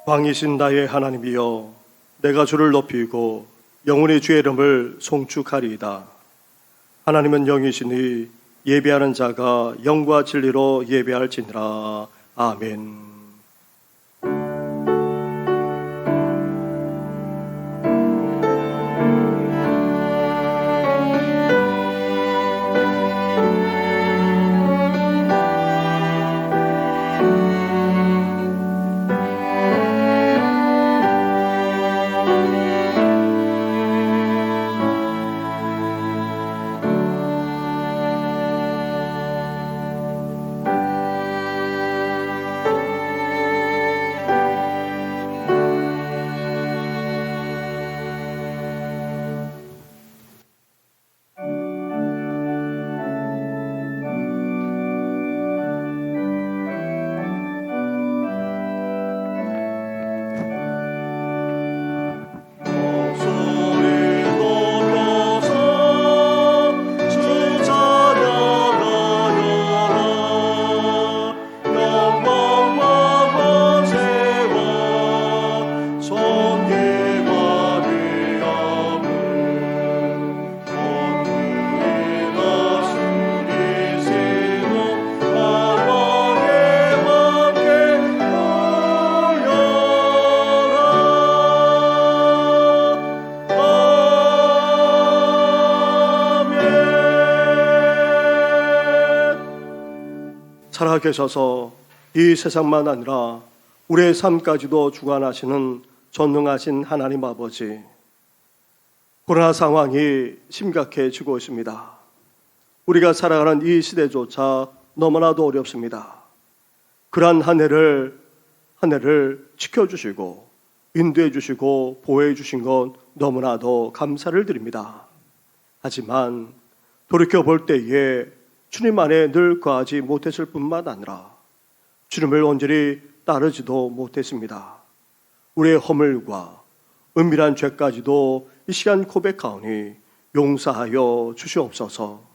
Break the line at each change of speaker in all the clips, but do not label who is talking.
왕이신 나의 하나님이여, 내가 주를 높이고 영원히 주의 이름을 송축하리이다. 하나님은 영이시니 예배하는 자가 영과 진리로 예배할지니라. 아멘. 살아계셔서 이 세상만 아니라 우리의 삶까지도 주관하시는 전능하신 하나님 아버지, 코로나 상황이 심각해지고 있습니다. 우리가 살아가는 이 시대조차 너무나도 어렵습니다. 그러한 한 해를 지켜주시고 인도해 주시고 보호해 주신 것 너무나도 감사를 드립니다. 하지만 돌이켜볼 때에 주님 안에 늘 거하지 못했을 뿐만 아니라 주님을 온전히 따르지도 못했습니다. 우리의 허물과 은밀한 죄까지도 이 시간 고백하오니 용서하여 주시옵소서.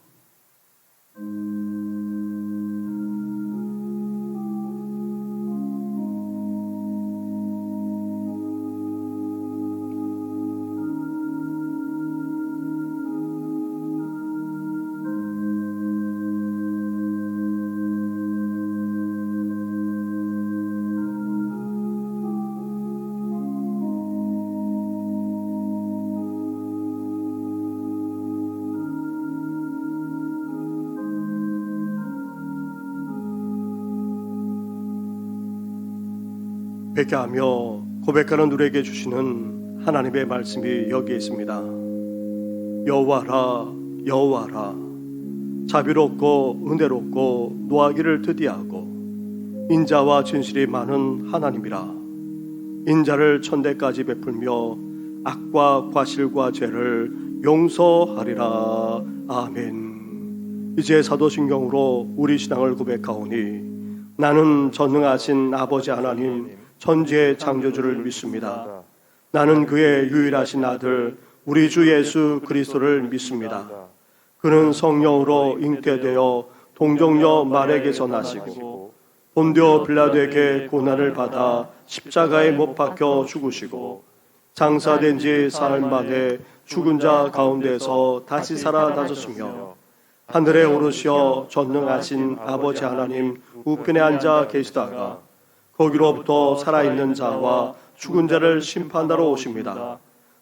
회개하며 고백하는 우리에게 주시는 하나님의 말씀이 여기에 있습니다. 여호와라, 여호와라, 자비롭고 은혜롭고 노하기를 드디하고 인자와 진실이 많은 하나님이라. 인자를 천대까지 베풀며 악과 과실과 죄를 용서하리라. 아멘. 이제 사도신경으로 우리 신앙을 고백하오니 나는 전능하신 아버지 하나님 천지의 창조주를 믿습니다. 나는 그의 유일하신 아들 우리 주 예수 그리스도를 믿습니다. 그는 성령으로 잉태되어 동정녀 마리아에게서 나시고 본디오 빌라도에게 고난을 받아 십자가에 못 박혀 죽으시고 장사된 지 사흘 만에 죽은 자 가운데서 다시 살아나셨으며 하늘에 오르시어 전능하신 아버지 하나님 우편에 앉아 계시다가 거기로부터 살아있는 자와 죽은 자를 심판하러 오십니다.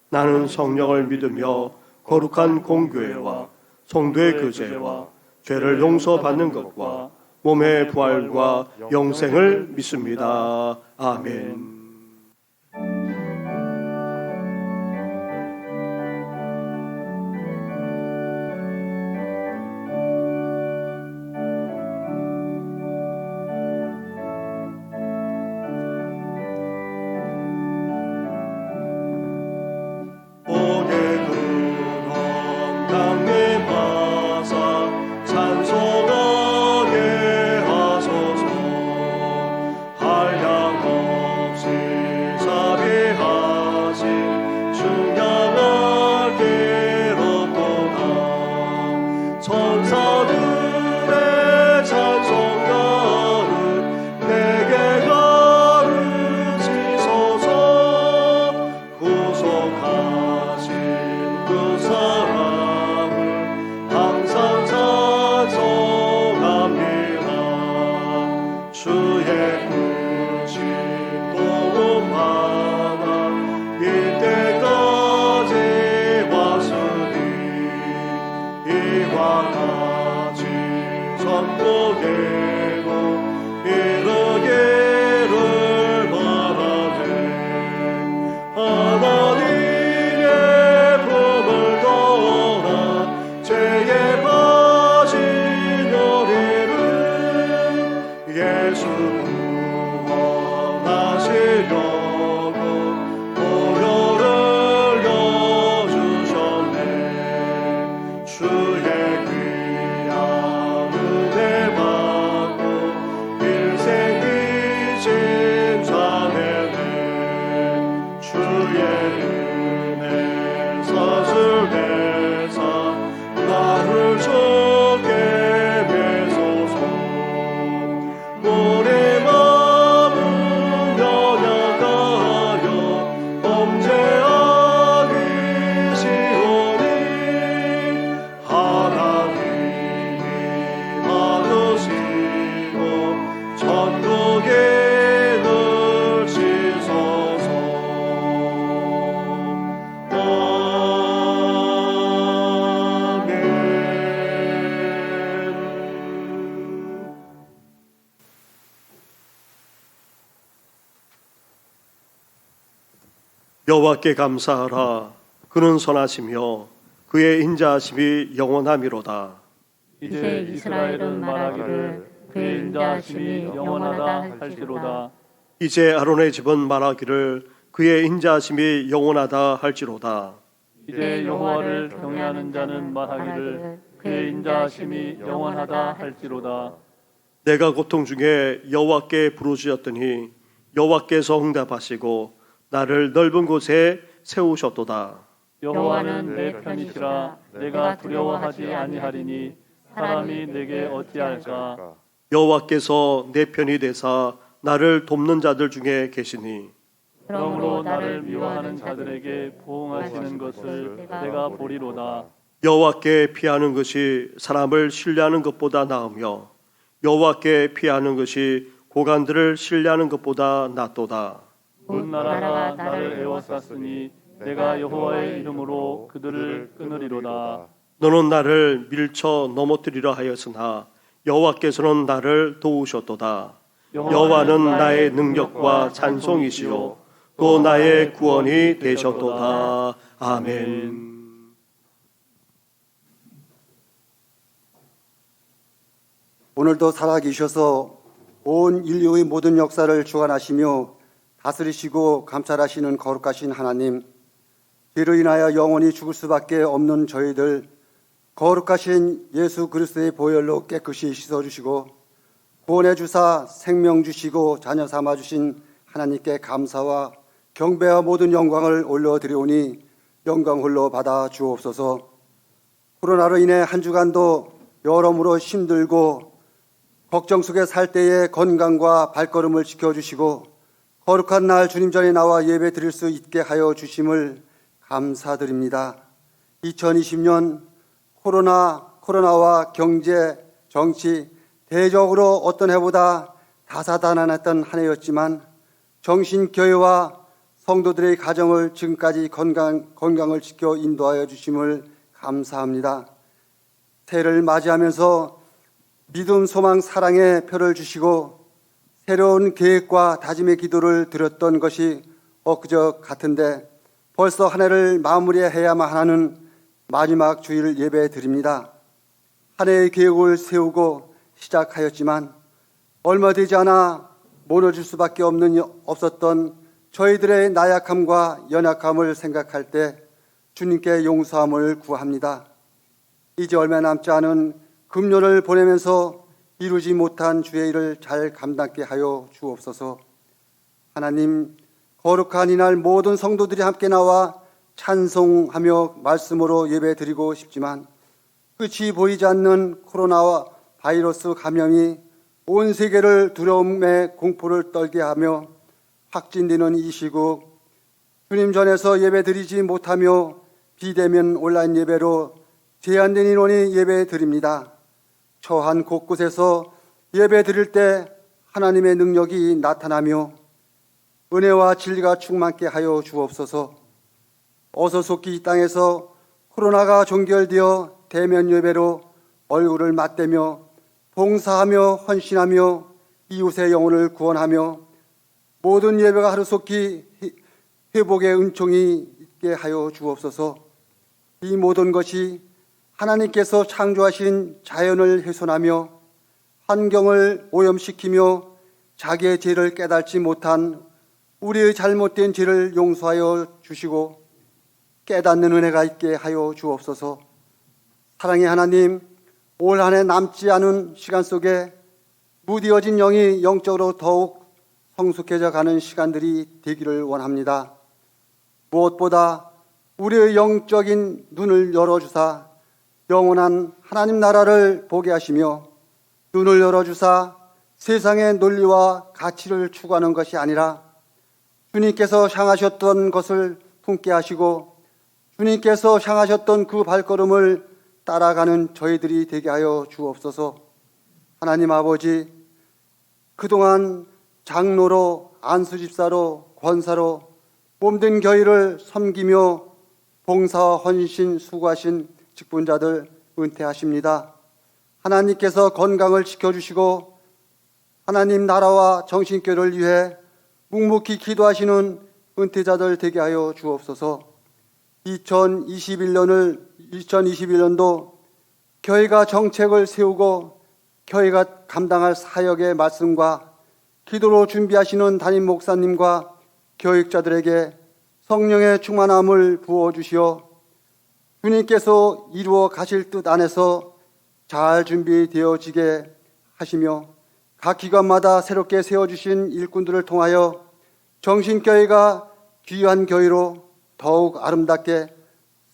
나는 성령을 믿으며 거룩한 공교회와 성도의 교제와 죄를 용서받는 것과 몸의 부활과 영생을 믿습니다. 아멘.
한량없이
주의 은혜 사슬해서 나를 좋게 매소서. 우리 마음을 연약하여 범죄하기 시오니 하나님이 받으시고 천국에 넣으시소서. 아멘. 여호와께 감사하라. 그는 선하시며 그의 인자하심이 영원하미로다.
이제 이스라엘은 말하기를 그의 인자하심이 영원하다 할지로다.
이제 아론의 집은 말하기를 그의 인자하심이 영원하다 할지로다.
이제 여호와를 경외하는 자는 말하기를 그의 인자하심이 영원하다 할지로다.
내가 고통 중에 여호와께 부르짖었더니 여호와께서 응답하시고 나를 넓은 곳에 세우셨도다.
여호와는 내 편이시라. 내가 두려워하지 아니하리니 사람이 내게 어찌할까.
여호와께서 내 편이 되사 나를 돕는 자들 중에 계시니
그러므로 나를 미워하는 자들에게 보응하시는 것을 내가 보리로다.
여호와께 피하는 것이 사람을 신뢰하는 것보다 나으며 여호와께 피하는 것이 고관들을 신뢰하는 것보다 낫도다.
문 나라가 나를 에워쌌으니 내가 여호와의 이름으로 그들을 끊으리로다.
너는 나를 밀쳐 넘어뜨리려 하였으나 여호와께서는 나를 도우셨도다. 여호와는 나의 능력과 찬송이시요 또 나의 구원이 되셨도다. 아멘.
오늘도 살아계셔서 온 인류의 모든 역사를 주관하시며 다스리시고 감찰하시는 거룩하신 하나님, 죄로 인하여 영원히 죽을 수밖에 없는 저희들 거룩하신 예수 그리스도의 보혈로 깨끗이 씻어주시고 구원해 주사 생명 주시고 자녀 삼아 주신 하나님께 감사와 경배와 모든 영광을 올려드리오니 영광 홀로 받아 주옵소서. 코로나로 인해 한 주간도 여러모로 힘들고 걱정 속에 살 때에 건강과 발걸음을 지켜주시고 거룩한 날 주님 전에 나와 예배 드릴 수 있게 하여 주심을 감사드립니다. 2020년 코로나와 경제, 정치, 대적으로 어떤 해보다 다사다난했던 한 해였지만 정신교회와 성도들의 가정을 지금까지 건강을 지켜 인도하여 주심을 감사합니다. 새해를 맞이하면서 믿음, 소망, 사랑의 표를 주시고 새로운 계획과 다짐의 기도를 드렸던 것이 엊그저 같은데 벌써 한 해를 마무리해야만 하는 마지막 주일 예배 드립니다. 한 해의 계획을 세우고 시작하였지만 얼마 되지 않아 무너질 수밖에 없었던 저희들의 나약함과 연약함을 생각할 때 주님께 용서함을 구합니다. 이제 얼마 남지 않은 금년을 보내면서 이루지 못한 주의 일을 잘 감당케 하여 주옵소서. 하나님, 거룩한 이날 모든 성도들이 함께 나와 찬송하며 말씀으로 예배드리고 싶지만 끝이 보이지 않는 코로나와 바이러스 감염이 온 세계를 두려움의 공포를 떨게 하며 확진되는 이 시국 주님 전에서 예배드리지 못하며 비대면 온라인 예배로 제한된 인원이 예배드립니다. 처한 곳곳에서 예배 드릴 때 하나님의 능력이 나타나며 은혜와 진리가 충만케 하여 주옵소서. 어서 속히 이 땅에서 코로나가 종결되어 대면 예배로 얼굴을 맞대며 봉사하며 헌신하며 이웃의 영혼을 구원하며 모든 예배가 하루속히 회복의 은총이 있게 하여 주옵소서. 이 모든 것이 하나님께서 창조하신 자연을 훼손하며 환경을 오염시키며 자기의 죄를 깨닫지 못한 우리의 잘못된 죄를 용서하여 주시고 깨닫는 은혜가 있게 하여 주옵소서. 사랑의 하나님, 올 한 해 남지 않은 시간 속에 무디어진 영이 영적으로 더욱 성숙해져 가는 시간들이 되기를 원합니다. 무엇보다 우리의 영적인 눈을 열어주사 영원한 하나님 나라를 보게 하시며 눈을 열어주사 세상의 논리와 가치를 추구하는 것이 아니라 주님께서 향하셨던 것을 품게 하시고 주님께서 향하셨던 그 발걸음을 따라가는 저희들이 되게 하여 주옵소서. 하나님 아버지, 그동안 장로로, 안수집사로, 권사로 몸된 교회를 섬기며 봉사와 헌신 수고하신 직분자들 은퇴하십니다. 하나님께서 건강을 지켜주시고 하나님 나라와 정신교회를 위해 묵묵히 기도하시는 은퇴자들 되게 하여 주옵소서. 2021년도 교회가 정책을 세우고 교회가 감당할 사역의 말씀과 기도로 준비하시는 담임 목사님과 교육자들에게 성령의 충만함을 부어주시어 주님께서 이루어 가실 뜻 안에서 잘 준비되어지게 하시며 각 기관마다 새롭게 세워주신 일꾼들을 통하여 정신교회가 귀한 교회로 더욱 아름답게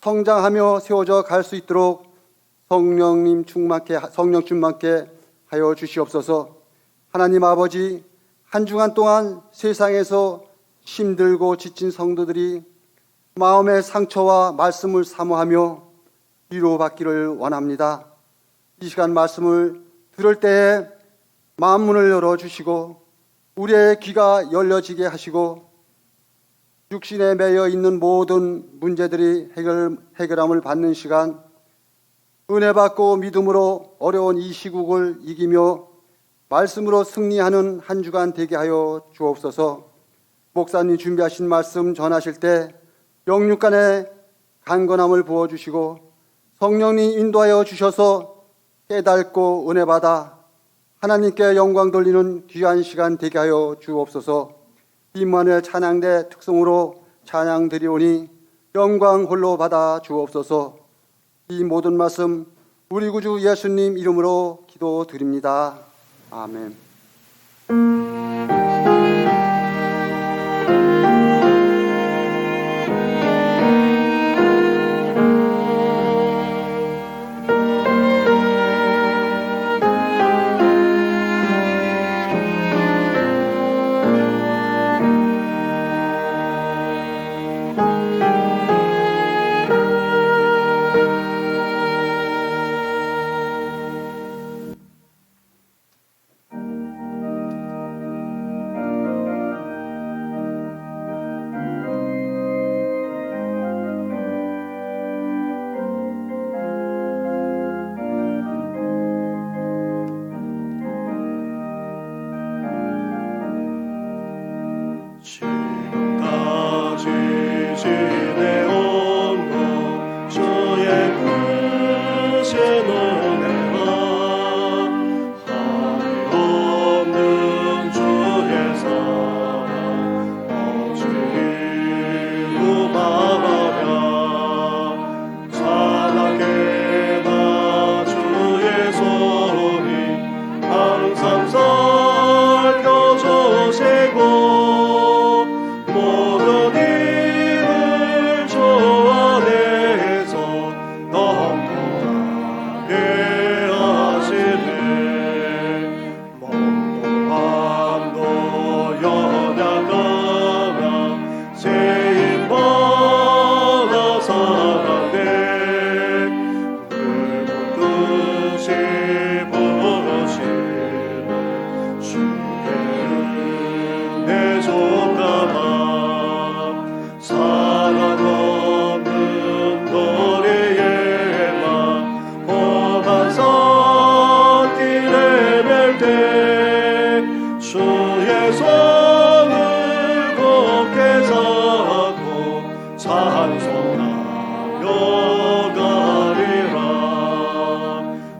성장하며 세워져 갈 수 있도록 성령 충만케 하여 주시옵소서. 하나님 아버지, 한 주간 동안 세상에서 힘들고 지친 성도들이 마음의 상처와 말씀을 사모하며 위로받기를 원합니다. 이 시간 말씀을 들을 때에 마음문을 열어주시고 우리의 귀가 열려지게 하시고 육신에 매여 있는 모든 문제들이 해결함을 받는 시간, 은혜 받고 믿음으로 어려운 이 시국을 이기며 말씀으로 승리하는 한 주간 되게 하여 주옵소서. 목사님 준비하신 말씀 전하실 때 영육간에 강건함을 부어주시고 성령님 인도하여 주셔서 깨닫고 은혜 받아 하나님께 영광 돌리는 귀한 시간 되게 하여 주옵소서. 임마누엘 찬양대 특성으로 찬양 드리오니 영광 홀로 받아 주옵소서. 이 모든 말씀 우리 구주 예수님 이름으로 기도드립니다. 아멘.
지금까지 지내온 것 주의 크신 은혜와 한이 없는 주의 사랑 어찌 구박하랴. 찬양해나 주의 손이 항상 살펴주시고 모든 일을 주 안에서 넘쳐나게 하시네. 먹고 밤도 연약하나 세임받아 살았네. 늙은 뜻이 부르시네. 주의 은혜 좁다마 사랑 없는 거리에만 험한 산길에 뵐 때 주의 손을 굳게 잡고 찬송하며 가리라.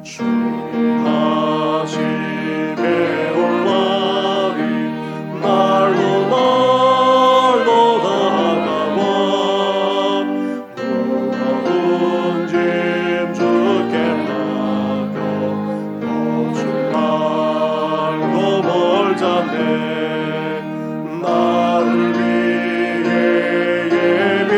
주님 다시 배울라니 날로 다가와 무거운 짐 주께 맡겨 거줄 말고 멀잖네. 나를 위해 예비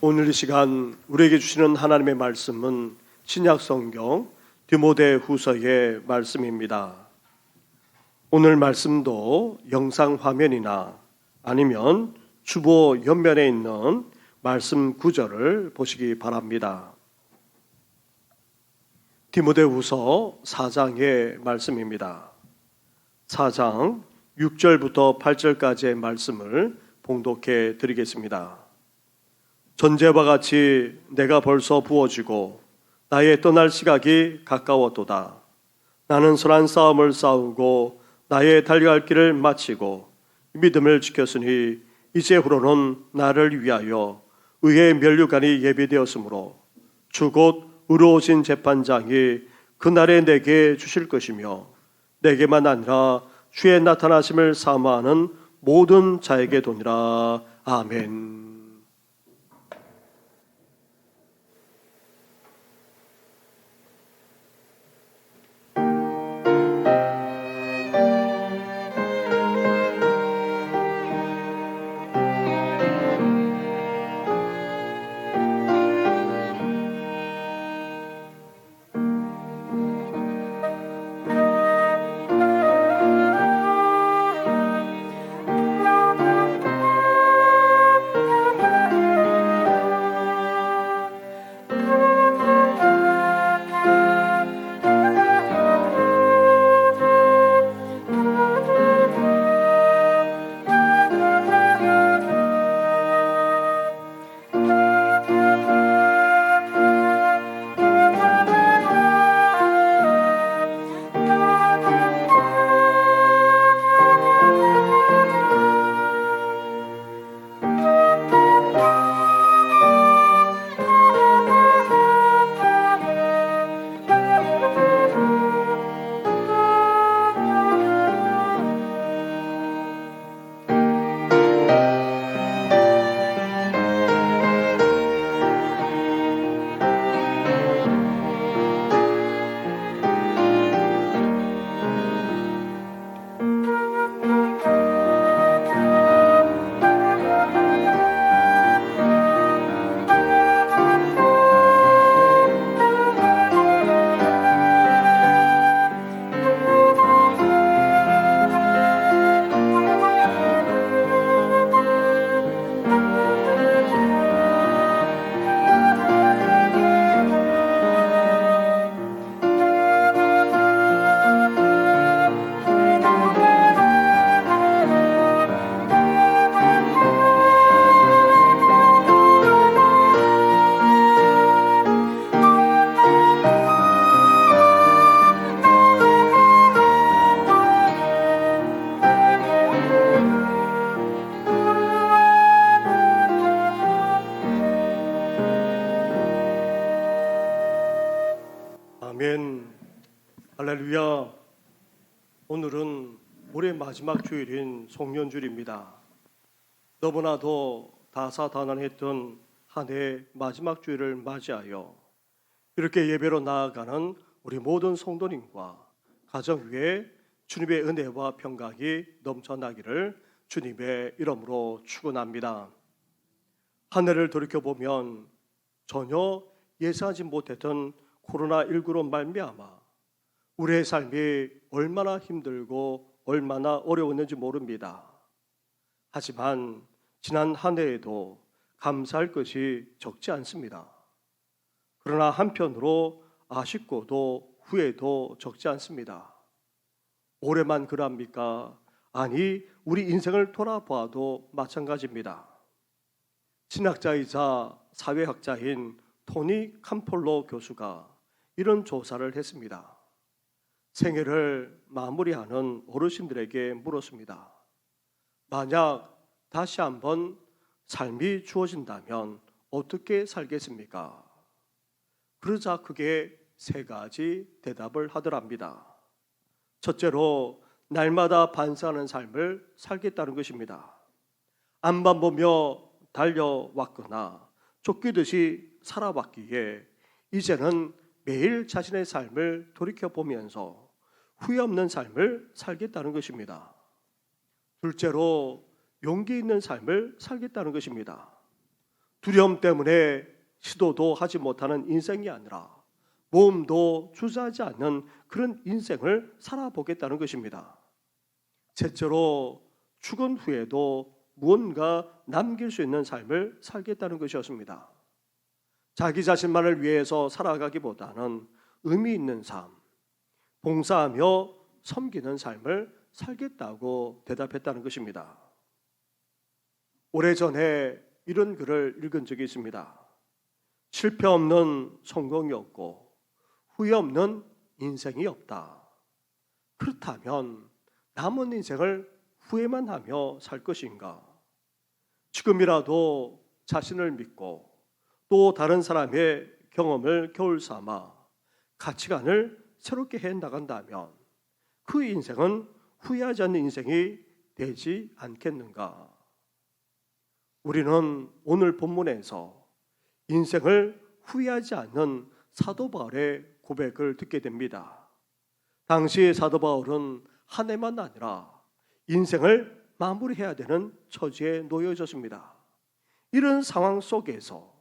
오늘 이 시간 우리에게 주시는 하나님의 말씀은 신약 성경 디모데 후서의 말씀입니다. 오늘 말씀도 영상 화면이나 아니면 주보 옆면에 있는 말씀 구절을 보시기 바랍니다. 디모데 후서 4장의 말씀입니다. 4장 6절부터 8절까지의 말씀을 봉독해 드리겠습니다. 전제와 같이 내가 벌써 부어지고 나의 떠날 시각이 가까웠도다. 나는 선한 싸움을 싸우고 나의 달려갈 길을 마치고 믿음을 지켰으니 이제후로는 나를 위하여 의의 면류관이 예비되었으므로 주 곧 의로우신 재판장이 그날에 내게 주실 것이며 내게만 아니라 주의 나타나심을 사모하는 모든 자에게 도니라. 아멘. 아멘. 할렐루야. 오늘은 올해 마지막 주일인 송년주일입니다. 너무나도 다사다난했던 한 해의 마지막 주일을 맞이하여 이렇게 예배로 나아가는 우리 모든 성도님과 가정 위에 주님의 은혜와 평강이 넘쳐나기를 주님의 이름으로 축원합니다. 한 해를 돌이켜보면 전혀 예상하지 못했던 코로나19로 말미암아 우리의 삶이 얼마나 힘들고 얼마나 어려웠는지 모릅니다. 하지만 지난 한 해에도 감사할 것이 적지 않습니다. 그러나 한편으로 아쉽고도 후회도 적지 않습니다. 올해만 그럽니까? 아니, 우리 인생을 돌아봐도 마찬가지입니다. 신학자이자 사회학자인 토니 캄폴로 교수가 이런 조사를 했습니다. 생애를 마무리하는 어르신들에게 물었습니다. 만약 다시 한번 삶이 주어진다면 어떻게 살겠습니까? 그러자 그게 세 가지 대답을 하더랍니다. 첫째로 날마다 반성하는 삶을 살겠다는 것입니다. 앞만 보며 달려왔거나 쫓기듯이 살아왔기에 이제는 매일 자신의 삶을 돌이켜보면서 후회 없는 삶을 살겠다는 것입니다. 둘째로 용기 있는 삶을 살겠다는 것입니다. 두려움 때문에 시도도 하지 못하는 인생이 아니라 모험도 주저하지 않는 그런 인생을 살아보겠다는 것입니다. 셋째로 죽은 후에도 무언가 남길 수 있는 삶을 살겠다는 것이었습니다. 자기 자신만을 위해서 살아가기보다는 의미 있는 삶, 봉사하며 섬기는 삶을 살겠다고 대답했다는 것입니다. 오래전에 이런 글을 읽은 적이 있습니다. 실패 없는 성공이 없고 후회 없는 인생이 없다. 그렇다면 남은 인생을 후회만 하며 살 것인가? 지금이라도 자신을 믿고 또 다른 사람의 경험을 겨울 삼아 가치관을 새롭게 해 나간다면 그 인생은 후회하지 않는 인생이 되지 않겠는가? 우리는 오늘 본문에서 인생을 후회하지 않는 사도 바울의 고백을 듣게 됩니다. 당시 사도 바울은 한 해만 아니라 인생을 마무리해야 되는 처지에 놓여졌습니다. 이런 상황 속에서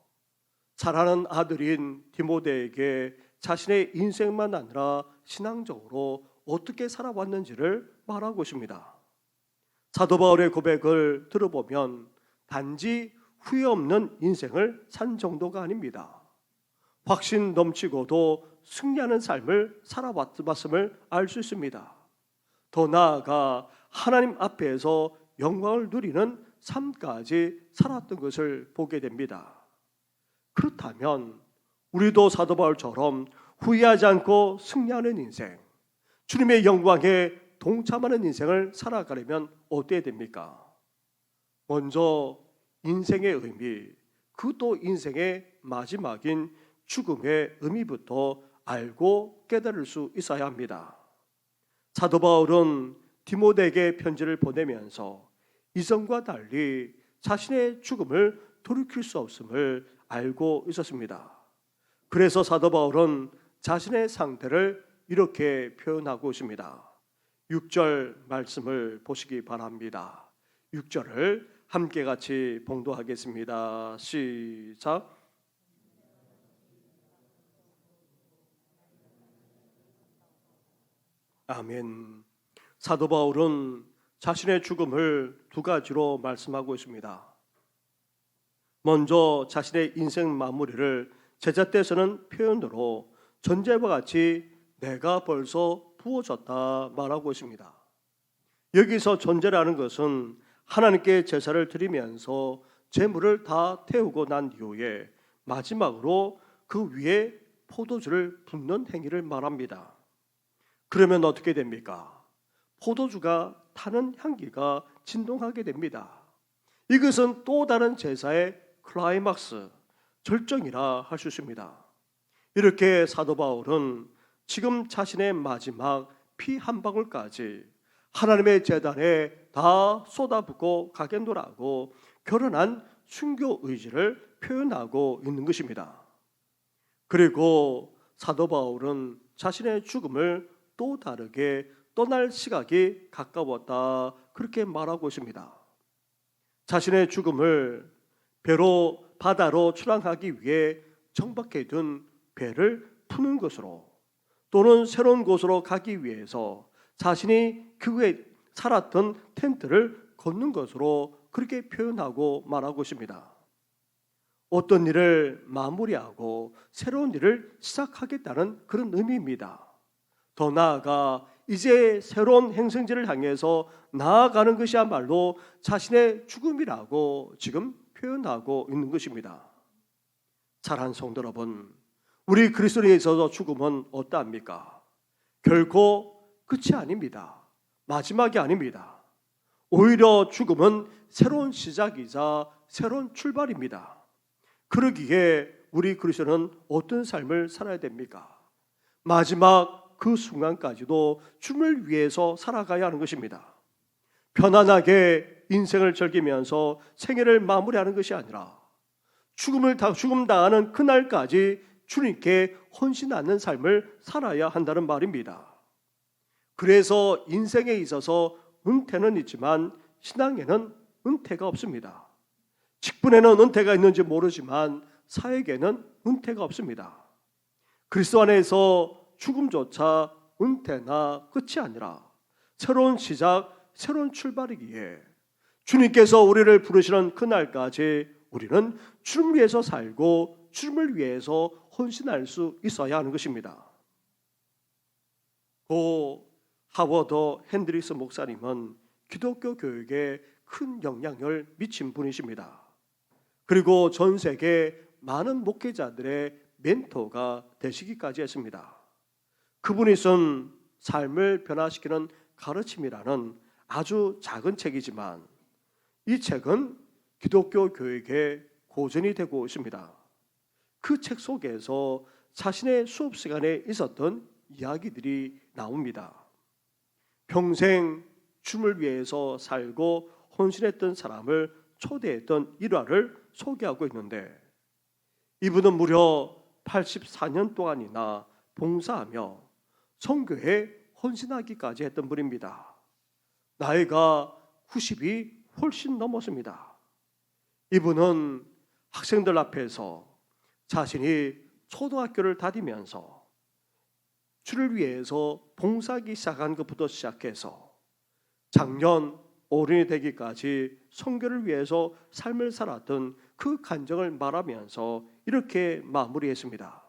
사랑하는 아들인 디모데에게 자신의 인생만 아니라 신앙적으로 어떻게 살아왔는지를 말하고 있습니다. 사도 바울의 고백을 들어보면 단지 후회 없는 인생을 산 정도가 아닙니다. 확신 넘치고도 승리하는 삶을 살아왔음을 알 수 있습니다. 더 나아가 하나님 앞에서 영광을 누리는 삶까지 살았던 것을 보게 됩니다. 그렇다면 우리도 사도 바울처럼 후회하지 않고 승리하는 인생, 주님의 영광에 동참하는 인생을 살아가려면 어때야 됩니까? 먼저 인생의 의미, 그것도 인생의 마지막인 죽음의 의미부터 알고 깨달을 수 있어야 합니다. 사도 바울은 디모데에게 편지를 보내면서 이전과 달리 자신의 죽음을 돌이킬 수 없음을 알고 있었습니다. 그래서 사도 바울은 자신의 상태를 이렇게 표현하고 있습니다. 6절 말씀을 보시기 바랍니다. 6절을 함께 같이 봉독하겠습니다. 시작. 아멘. 사도 바울은 자신의 죽음을 두 가지로 말씀하고 있습니다. 먼저 자신의 인생 마무리를 제자 때 쓰는 표현으로 전제와 같이 내가 벌써 부어졌다 말하고 있습니다. 여기서 전제라는 것은 하나님께 제사를 드리면서 제물을 다 태우고 난 이후에 마지막으로 그 위에 포도주를 붓는 행위를 말합니다. 그러면 어떻게 됩니까? 포도주가 타는 향기가 진동하게 됩니다. 이것은 또 다른 제사의 클라이막스, 절정이라 할 수 있습니다. 이렇게 사도 바울은 지금 자신의 마지막 피 한 방울까지 하나님의 제단에 다 쏟아붓고 가겠노라고 결혼한 순교 의지를 표현하고 있는 것입니다. 그리고 사도 바울은 자신의 죽음을 또 다르게 떠날 시각이 가까웠다 그렇게 말하고 있습니다. 자신의 죽음을 배로 바다로 출항하기 위해 정박해 둔 배를 푸는 것으로 또는 새로운 곳으로 가기 위해서 자신이 그 후에 살았던 텐트를 걷는 것으로 그렇게 표현하고 말하고 있습니다. 어떤 일을 마무리하고 새로운 일을 시작하겠다는 그런 의미입니다. 더 나아가 이제 새로운 행성지를 향해서 나아가는 것이야말로 자신의 죽음이라고 지금 표현하고 있는 것입니다. 사랑하는 성도 여러분, 우리 그리스도인에 있어서 죽음은 어떠합니까? 결코 끝이 아닙니다. 마지막이 아닙니다. 오히려 죽음은 새로운 시작이자 새로운 출발입니다. 그러기에 우리 그리스도인은 어떤 삶을 살아야 됩니까? 마지막 그 순간까지도 주님을 위해서 살아가야 하는 것입니다. 편안하게 인생을 즐기면서 생애를 마무리하는 것이 아니라 죽음 당하는 그날까지 주님께 헌신하는 삶을 살아야 한다는 말입니다. 그래서 인생에 있어서 은퇴는 있지만 신앙에는 은퇴가 없습니다. 직분에는 은퇴가 있는지 모르지만 사역에는 은퇴가 없습니다. 그리스도 안에서 죽음조차 은퇴나 끝이 아니라 새로운 시작, 새로운 출발이기에 주님께서 우리를 부르시는 그날까지 우리는 주님을 위해서 살고 주님을 위해서 헌신할 수 있어야 하는 것입니다. 고 하워드 핸드릭스 목사님은 기독교 교육에 큰 영향을 미친 분이십니다. 그리고 전 세계 많은 목회자들의 멘토가 되시기까지 했습니다. 그분이 쓴 삶을 변화시키는 가르침이라는 아주 작은 책이지만 이 책은 기독교 교육의 고전이 되고 있습니다. 그 책 속에서 자신의 수업 시간에 있었던 이야기들이 나옵니다. 평생 주님을 위해서 살고 헌신했던 사람을 초대했던 일화를 소개하고 있는데 이분은 무려 84년 동안이나 봉사하며 선교에 헌신하기까지 했던 분입니다. 나이가 90이 훨씬 넘었습니다. 이분은 학생들 앞에서 자신이 초등학교를 다니면서 주를 위해서 봉사하기 시작한 것부터 시작해서 작년 어른이 되기까지 선교를 위해서 삶을 살았던 그 간증을 말하면서 이렇게 마무리했습니다.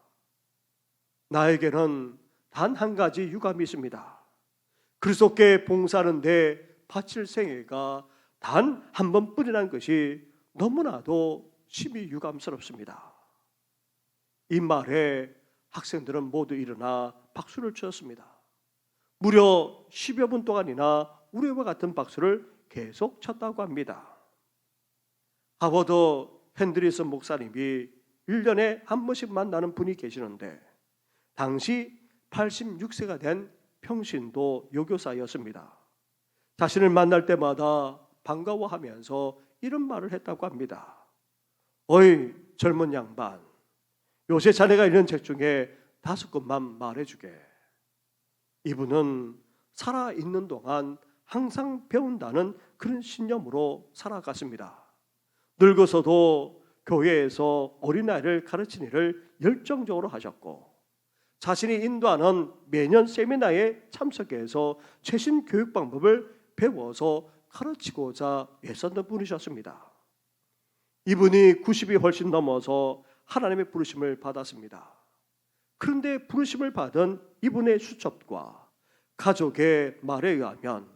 나에게는 단 한 가지 유감이 있습니다. 그리스도께 봉사하는데 바칠 생애가 단 한 번뿐이라는 것이 너무나도 심히 유감스럽습니다. 이 말에 학생들은 모두 일어나 박수를 쳤습니다. 무려 10여 분 동안이나 우리와 같은 박수를 계속 쳤다고 합니다. 하워드 핸드리스 목사님이 1년에 한 번씩 만나는 분이 계시는데 당시 86세가 된 평신도 요교사였습니다. 자신을 만날 때마다 반가워하면서 이런 말을 했다고 합니다. 어이 젊은 양반, 요새 자네가 읽는 책 중에 5권만 말해주게. 이분은 살아있는 동안 항상 배운다는 그런 신념으로 살아갔습니다. 늙어서도 교회에서 어린아이를 가르치는 일을 열정적으로 하셨고 자신이 인도하는 매년 세미나에 참석해서 최신 교육 방법을 배워서 가르치고자 애썼던 분이셨습니다. 이분이 90이 훨씬 넘어서 하나님의 부르심을 받았습니다. 그런데 부르심을 받은 이분의 수첩과 가족의 말에 의하면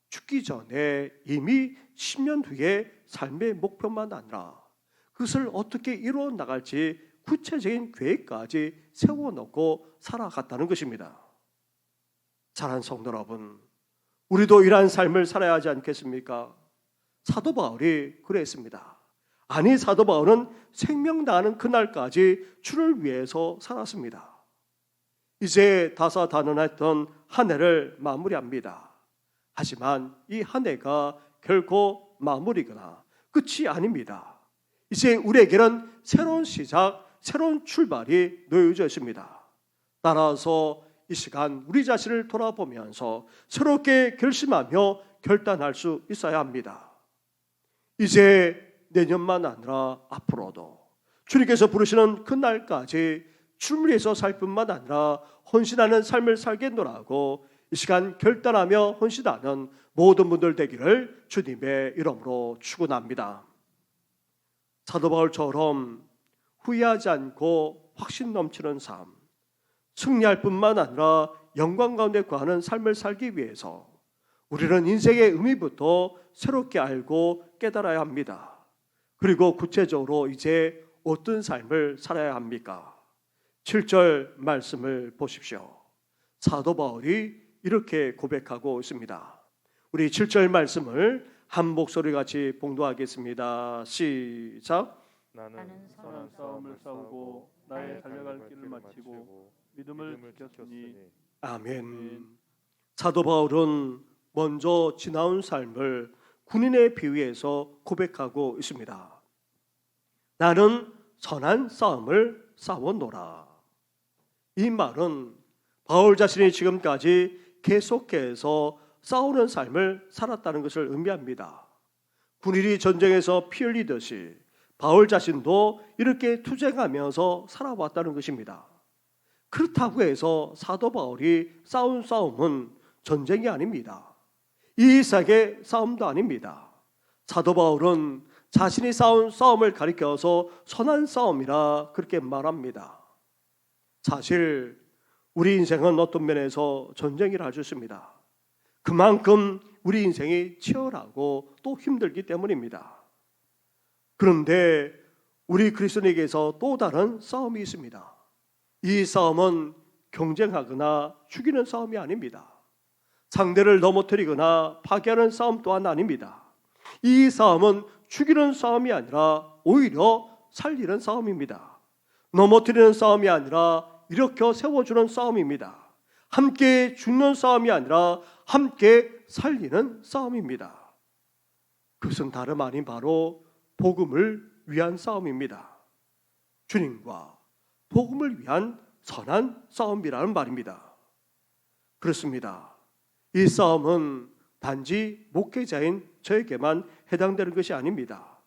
죽기 전에 이미 10년 뒤에 삶의 목표만 아니라 그것을 어떻게 이루어 나갈지 구체적인 계획까지 세워놓고 살아갔다는 것입니다. 사랑하는 성도 여러분, 우리도 이러한 삶을 살아야 하지 않겠습니까? 사도 바울이 그랬습니다. 아니, 사도 바울은 생명 다하는 그날까지 주를 위해서 살았습니다. 이제 다사다난했던 한 해를 마무리합니다. 하지만 이 한 해가 결코 마무리거나 끝이 아닙니다. 이제 우리에게는 새로운 시작, 새로운 출발이 놓여져 있습니다. 따라서 이 시간 우리 자신을 돌아보면서 새롭게 결심하며 결단할 수 있어야 합니다. 이제 내년만 아니라 앞으로도 주님께서 부르시는 그날까지 주님을 위해서 살 뿐만 아니라 헌신하는 삶을 살겠노라고 이 시간 결단하며 헌신하는 모든 분들 되기를 주님의 이름으로 축원합니다. 사도 바울처럼 후회하지 않고 확신 넘치는 삶, 승리할 뿐만 아니라 영광 가운데 거하는 삶을 살기 위해서 우리는 인생의 의미부터 새롭게 알고 깨달아야 합니다. 그리고 구체적으로 이제 어떤 삶을 살아야 합니까? 7절 말씀을 보십시오. 사도 바울이 이렇게 고백하고 있습니다. 우리 7절 말씀을 한 목소리 같이 봉독하겠습니다. 시작.
나는 선한 싸움을 싸우고 나의 달려갈 길을 마치고 믿음을 지켰으니.
아멘. 사도 바울은 먼저 지나온 삶을 군인에 비유해서 고백하고 있습니다. 나는 선한 싸움을 싸웠노라. 이 말은 바울 자신이 지금까지 계속해서 싸우는 삶을 살았다는 것을 의미합니다. 군인이 전쟁에서 피 흘리듯이 바울 자신도 이렇게 투쟁하면서 살아왔다는 것입니다. 그렇다고 해서 사도 바울이 싸운 싸움은 전쟁이 아닙니다. 이 세상의 싸움도 아닙니다. 사도 바울은 자신이 싸운 싸움을 가리켜서 선한 싸움이라 그렇게 말합니다. 사실 우리 인생은 어떤 면에서 전쟁이라 할 수 있습니다. 그만큼 우리 인생이 치열하고 또 힘들기 때문입니다. 그런데 우리 그리스도인에게서 또 다른 싸움이 있습니다. 이 싸움은 경쟁하거나 죽이는 싸움이 아닙니다. 상대를 넘어뜨리거나 파괴하는 싸움 또한 아닙니다. 이 싸움은 죽이는 싸움이 아니라 오히려 살리는 싸움입니다. 넘어뜨리는 싸움이 아니라 일으켜 세워주는 싸움입니다. 함께 죽는 싸움이 아니라 함께 살리는 싸움입니다. 그것은 다름 아닌 바로 복음을 위한 싸움입니다. 주님과 복음을 위한 선한 싸움이라는 말입니다. 그렇습니다. 이 싸움은 단지 목회자인 저에게만 해당되는 것이 아닙니다.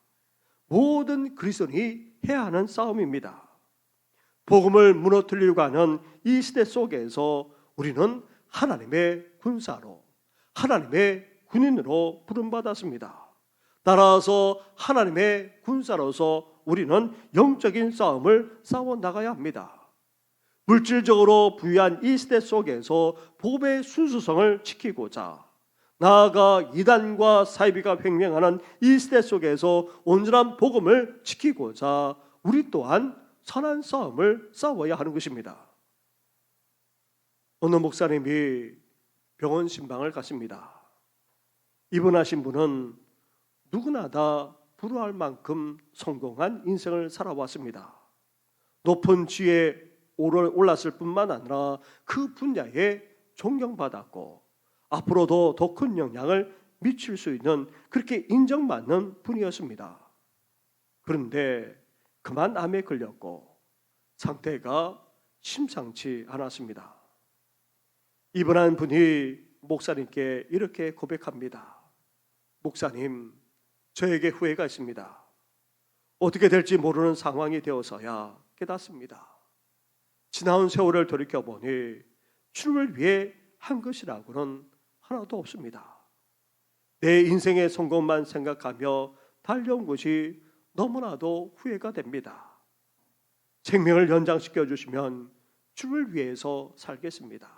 모든 그리스도인이 해야 하는 싸움입니다. 복음을 무너뜨리려고 하는 이 시대 속에서 우리는 하나님의 군사로, 하나님의 군인으로 부름받았습니다. 따라서 하나님의 군사로서 우리는 영적인 싸움을 싸워나가야 합니다. 물질적으로 부유한 이 시대 속에서 복음의 순수성을 지키고자, 나아가 이단과 사이비가 횡령하는 이 시대 속에서 온전한 복음을 지키고자 우리 또한 선한 싸움을 싸워야 하는 것입니다. 어느 목사님이 병원 신방을 갔습니다. 입원하신 분은 누구나 다 부러워할 만큼 성공한 인생을 살아왔습니다. 높은 지위에 올랐을 뿐만 아니라 그 분야에 존경받았고 앞으로도 더 큰 영향을 미칠 수 있는 그렇게 인정받는 분이었습니다. 그런데 그만 암에 걸렸고 상태가 심상치 않았습니다. 입원한 분이 목사님께 이렇게 고백합니다. 목사님, 저에게 후회가 있습니다. 어떻게 될지 모르는 상황이 되어서야 깨닫습니다. 지나온 세월을 돌이켜보니 주님을 위해 한 것이라고는 하나도 없습니다. 내 인생의 성공만 생각하며 달려온 것이 너무나도 후회가 됩니다. 생명을 연장시켜 주시면 주를 위해서 살겠습니다.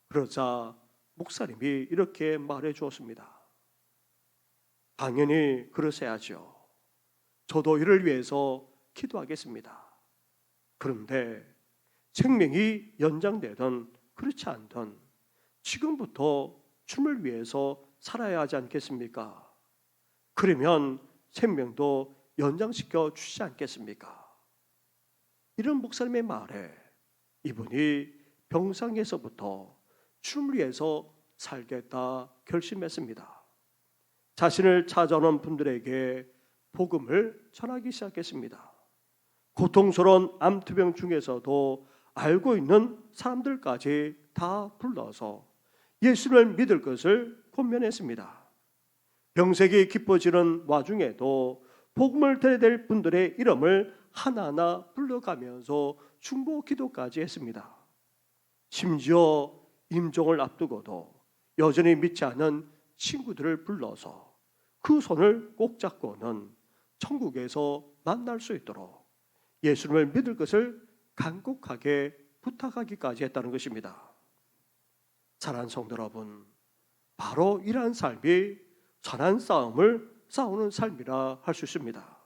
그러자 목사님이 이렇게 말해 주었습니다. 당연히 그러셔야죠. 저도 이를 위해서 기도하겠습니다. 그런데 생명이 연장되든 그렇지 않든 지금부터 주를 위해서 살아야 하지 않겠습니까? 그러면 생명도 연장시켜 주시지 않겠습니까? 이런 목사님의 말에 이분이 병상에서부터 주를 위해서 살겠다 결심했습니다. 자신을 찾아오는 분들에게 복음을 전하기 시작했습니다. 고통스러운 암투병 중에서도 알고 있는 사람들까지 다 불러서 예수를 믿을 것을 권면했습니다. 병색이 깊어지는 와중에도 복음을 들어야 될 분들의 이름을 하나하나 불러가면서 중보 기도까지 했습니다. 심지어 임종을 앞두고도 여전히 믿지 않는 친구들을 불러서 그 손을 꼭 잡고는 천국에서 만날 수 있도록 예수님을 믿을 것을 간곡하게 부탁하기까지 했다는 것입니다. 사랑하는 성도 여러분, 바로 이러한 삶이 선한 싸움을 싸우는 삶이라 할 수 있습니다.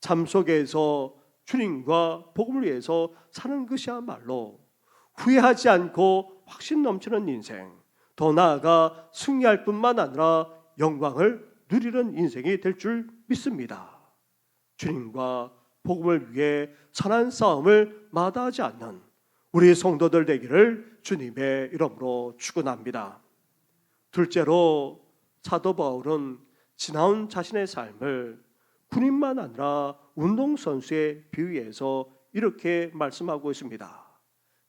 삶 속에서 주님과 복음을 위해서 사는 것이야말로 후회하지 않고 확신 넘치는 인생, 더 나아가 승리할 뿐만 아니라 영광을 누리는 인생이 될 줄 믿습니다. 주님과 복음을 위해 선한 싸움을 마다하지 않는 우리 성도들 되기를 주님의 이름으로 축원합니다. 둘째로 사도 바울은 지나온 자신의 삶을 군인만 아니라 운동선수에 비유해서 이렇게 말씀하고 있습니다.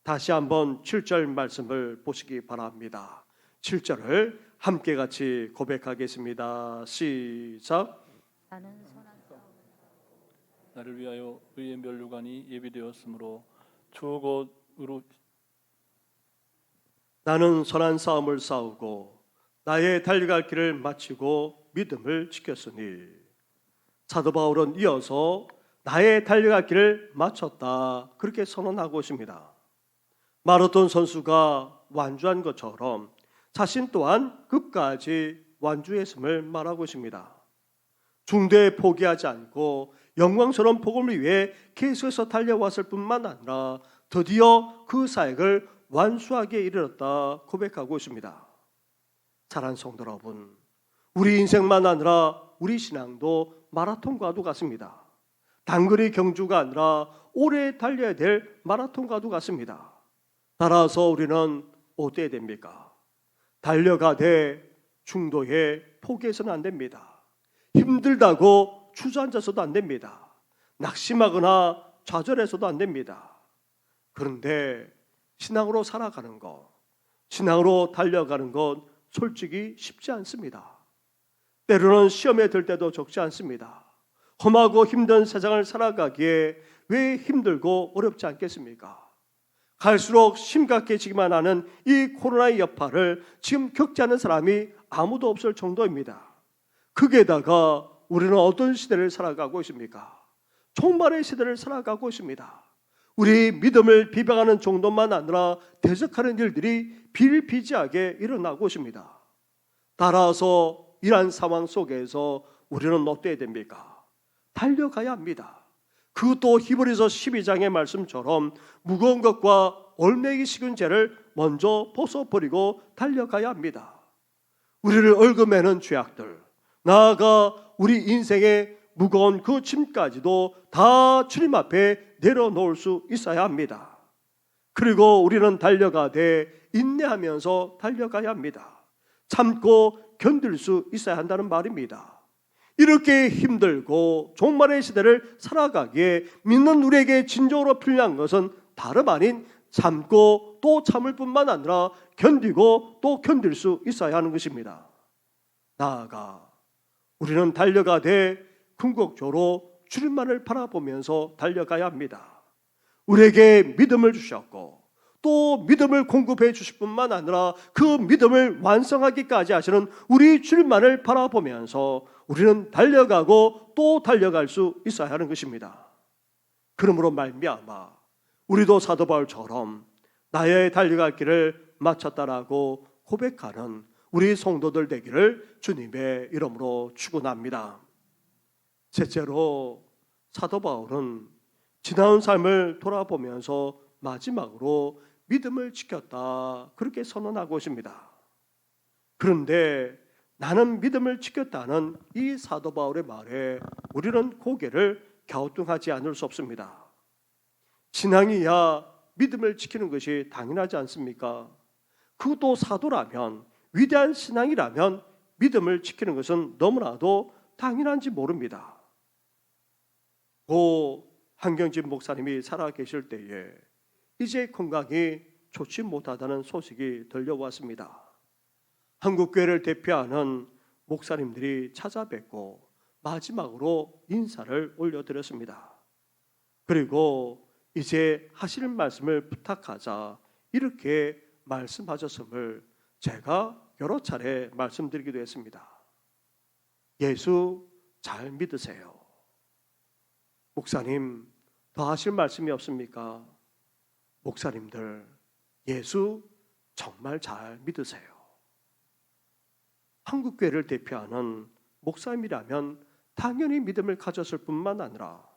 다시 한번 7절 말씀을 보시기 바랍니다. 7절을 함께 같이 고백하겠습니다. 시작.
나는 선한 싸움
나를 위하여 의의 면류관이 예비되었으므로 주옷으로
나는 선한 싸움을 싸우고 나의 달려갈 길을 마치고 믿음을 지켰으니. 사도 바울은 이어서 나의 달려갈 길을 마쳤다 그렇게 선언하고 있습니다. 마라톤 선수가 완주한 것처럼 자신 또한 끝까지 완주했음을 말하고 있습니다. 중대에 포기하지 않고 영광스러운 복음을 위해 계속해서 달려왔을 뿐만 아니라 드디어 그 사역을 완수하게 이르렀다 고백하고 있습니다. 사랑하는 성도 여러분, 우리 인생만 아니라 우리 신앙도 마라톤과도 같습니다. 단거리 경주가 아니라 오래 달려야 될 마라톤과도 같습니다. 따라서 우리는 어때야 됩니까? 달려가되 중도에 포기해서는 안 됩니다. 힘들다고 주저앉아서도 안 됩니다. 낙심하거나 좌절해서도 안 됩니다. 그런데 신앙으로 살아가는 것, 신앙으로 달려가는 것 솔직히 쉽지 않습니다. 때로는 시험에 들 때도 적지 않습니다. 험하고 힘든 세상을 살아가기에 왜 힘들고 어렵지 않겠습니까? 갈수록 심각해지기만 하는 이 코로나의 여파를 지금 겪지 않는 사람이 아무도 없을 정도입니다. 거기에다가 우리는 어떤 시대를 살아가고 있습니까? 종말의 시대를 살아가고 있습니다. 우리 믿음을 비방하는 정도만 아니라 대적하는 일들이 비일비재하게 일어나고 있습니다. 따라서 이러한 상황 속에서 우리는 어때야 됩니까? 달려가야 합니다. 그것도 히브리서 12장의 말씀처럼 무거운 것과 얼매기 식은 죄를 먼저 벗어버리고 달려가야 합니다. 우리를 얽어매는 죄악들, 나아가 우리 인생의 무거운 그 짐까지도 다 주님 앞에 내려놓을 수 있어야 합니다. 그리고 우리는 달려가되 인내하면서 달려가야 합니다. 참고 견딜 수 있어야 한다는 말입니다. 이렇게 힘들고 종말의 시대를 살아가기에 믿는 우리에게 진정으로 필요한 것은 다름 아닌 참고 또 참을 뿐만 아니라 견디고 또 견딜 수 있어야 하는 것입니다. 나아가 우리는 달려가되 궁극적으로 주님만을 바라보면서 달려가야 합니다. 우리에게 믿음을 주셨고 또 믿음을 공급해 주실 뿐만 아니라 그 믿음을 완성하기까지 하시는 우리 주님만을 바라보면서 우리는 달려가고 또 달려갈 수 있어야 하는 것입니다. 그러므로 말미암아 우리도 사도 바울처럼 나의 달려갈 길을 마쳤다라고 고백하는 우리 성도들 되기를 주님의 이름으로 축원합니다. 셋째로 사도 바울은 지나온 삶을 돌아보면서 마지막으로 믿음을 지켰다 그렇게 선언하고 있습니다. 그런데 나는 믿음을 지켰다는 이 사도 바울의 말에 우리는 고개를 갸우뚱하지 않을 수 없습니다. 신앙이야 믿음을 지키는 것이 당연하지 않습니까? 그것도 사도라면, 위대한 신앙이라면 믿음을 지키는 것은 너무나도 당연한지 모릅니다. 고 한경진 목사님이 살아계실 때에 이제 건강이 좋지 못하다는 소식이 들려왔습니다. 한국교회를 대표하는 목사님들이 찾아뵙고 마지막으로 인사를 올려드렸습니다. 그리고 이제 하실 말씀을 부탁하자 이렇게 말씀하셨음을 제가 여러 차례 말씀드리기도 했습니다. 예수 잘 믿으세요. 목사님, 더 하실 말씀이 없습니까? 목사님들, 예수 정말 잘 믿으세요. 한국교회를 대표하는 목사님이라면 당연히 믿음을 가졌을 뿐만 아니라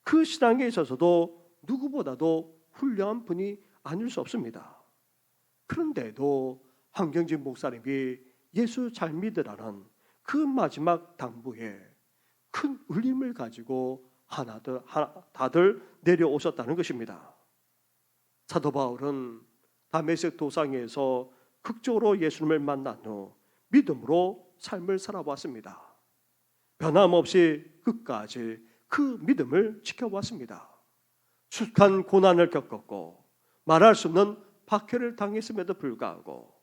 그 신앙에 있어서도 누구보다도 훌륭한 분이 아닐 수 없습니다. 그런데도 한경진 목사님이 예수 잘 믿으라는 그 마지막 당부에 큰 울림을 가지고 다들 내려오셨다는 것입니다. 사도 바울은 다메섹 도상에서 극적으로 예수님을 만난 후 믿음으로 삶을 살아왔습니다. 변함없이 끝까지 그 믿음을 지켜왔습니다. 수많은 고난을 겪었고 말할 수 없는 박해를 당했음에도 불구하고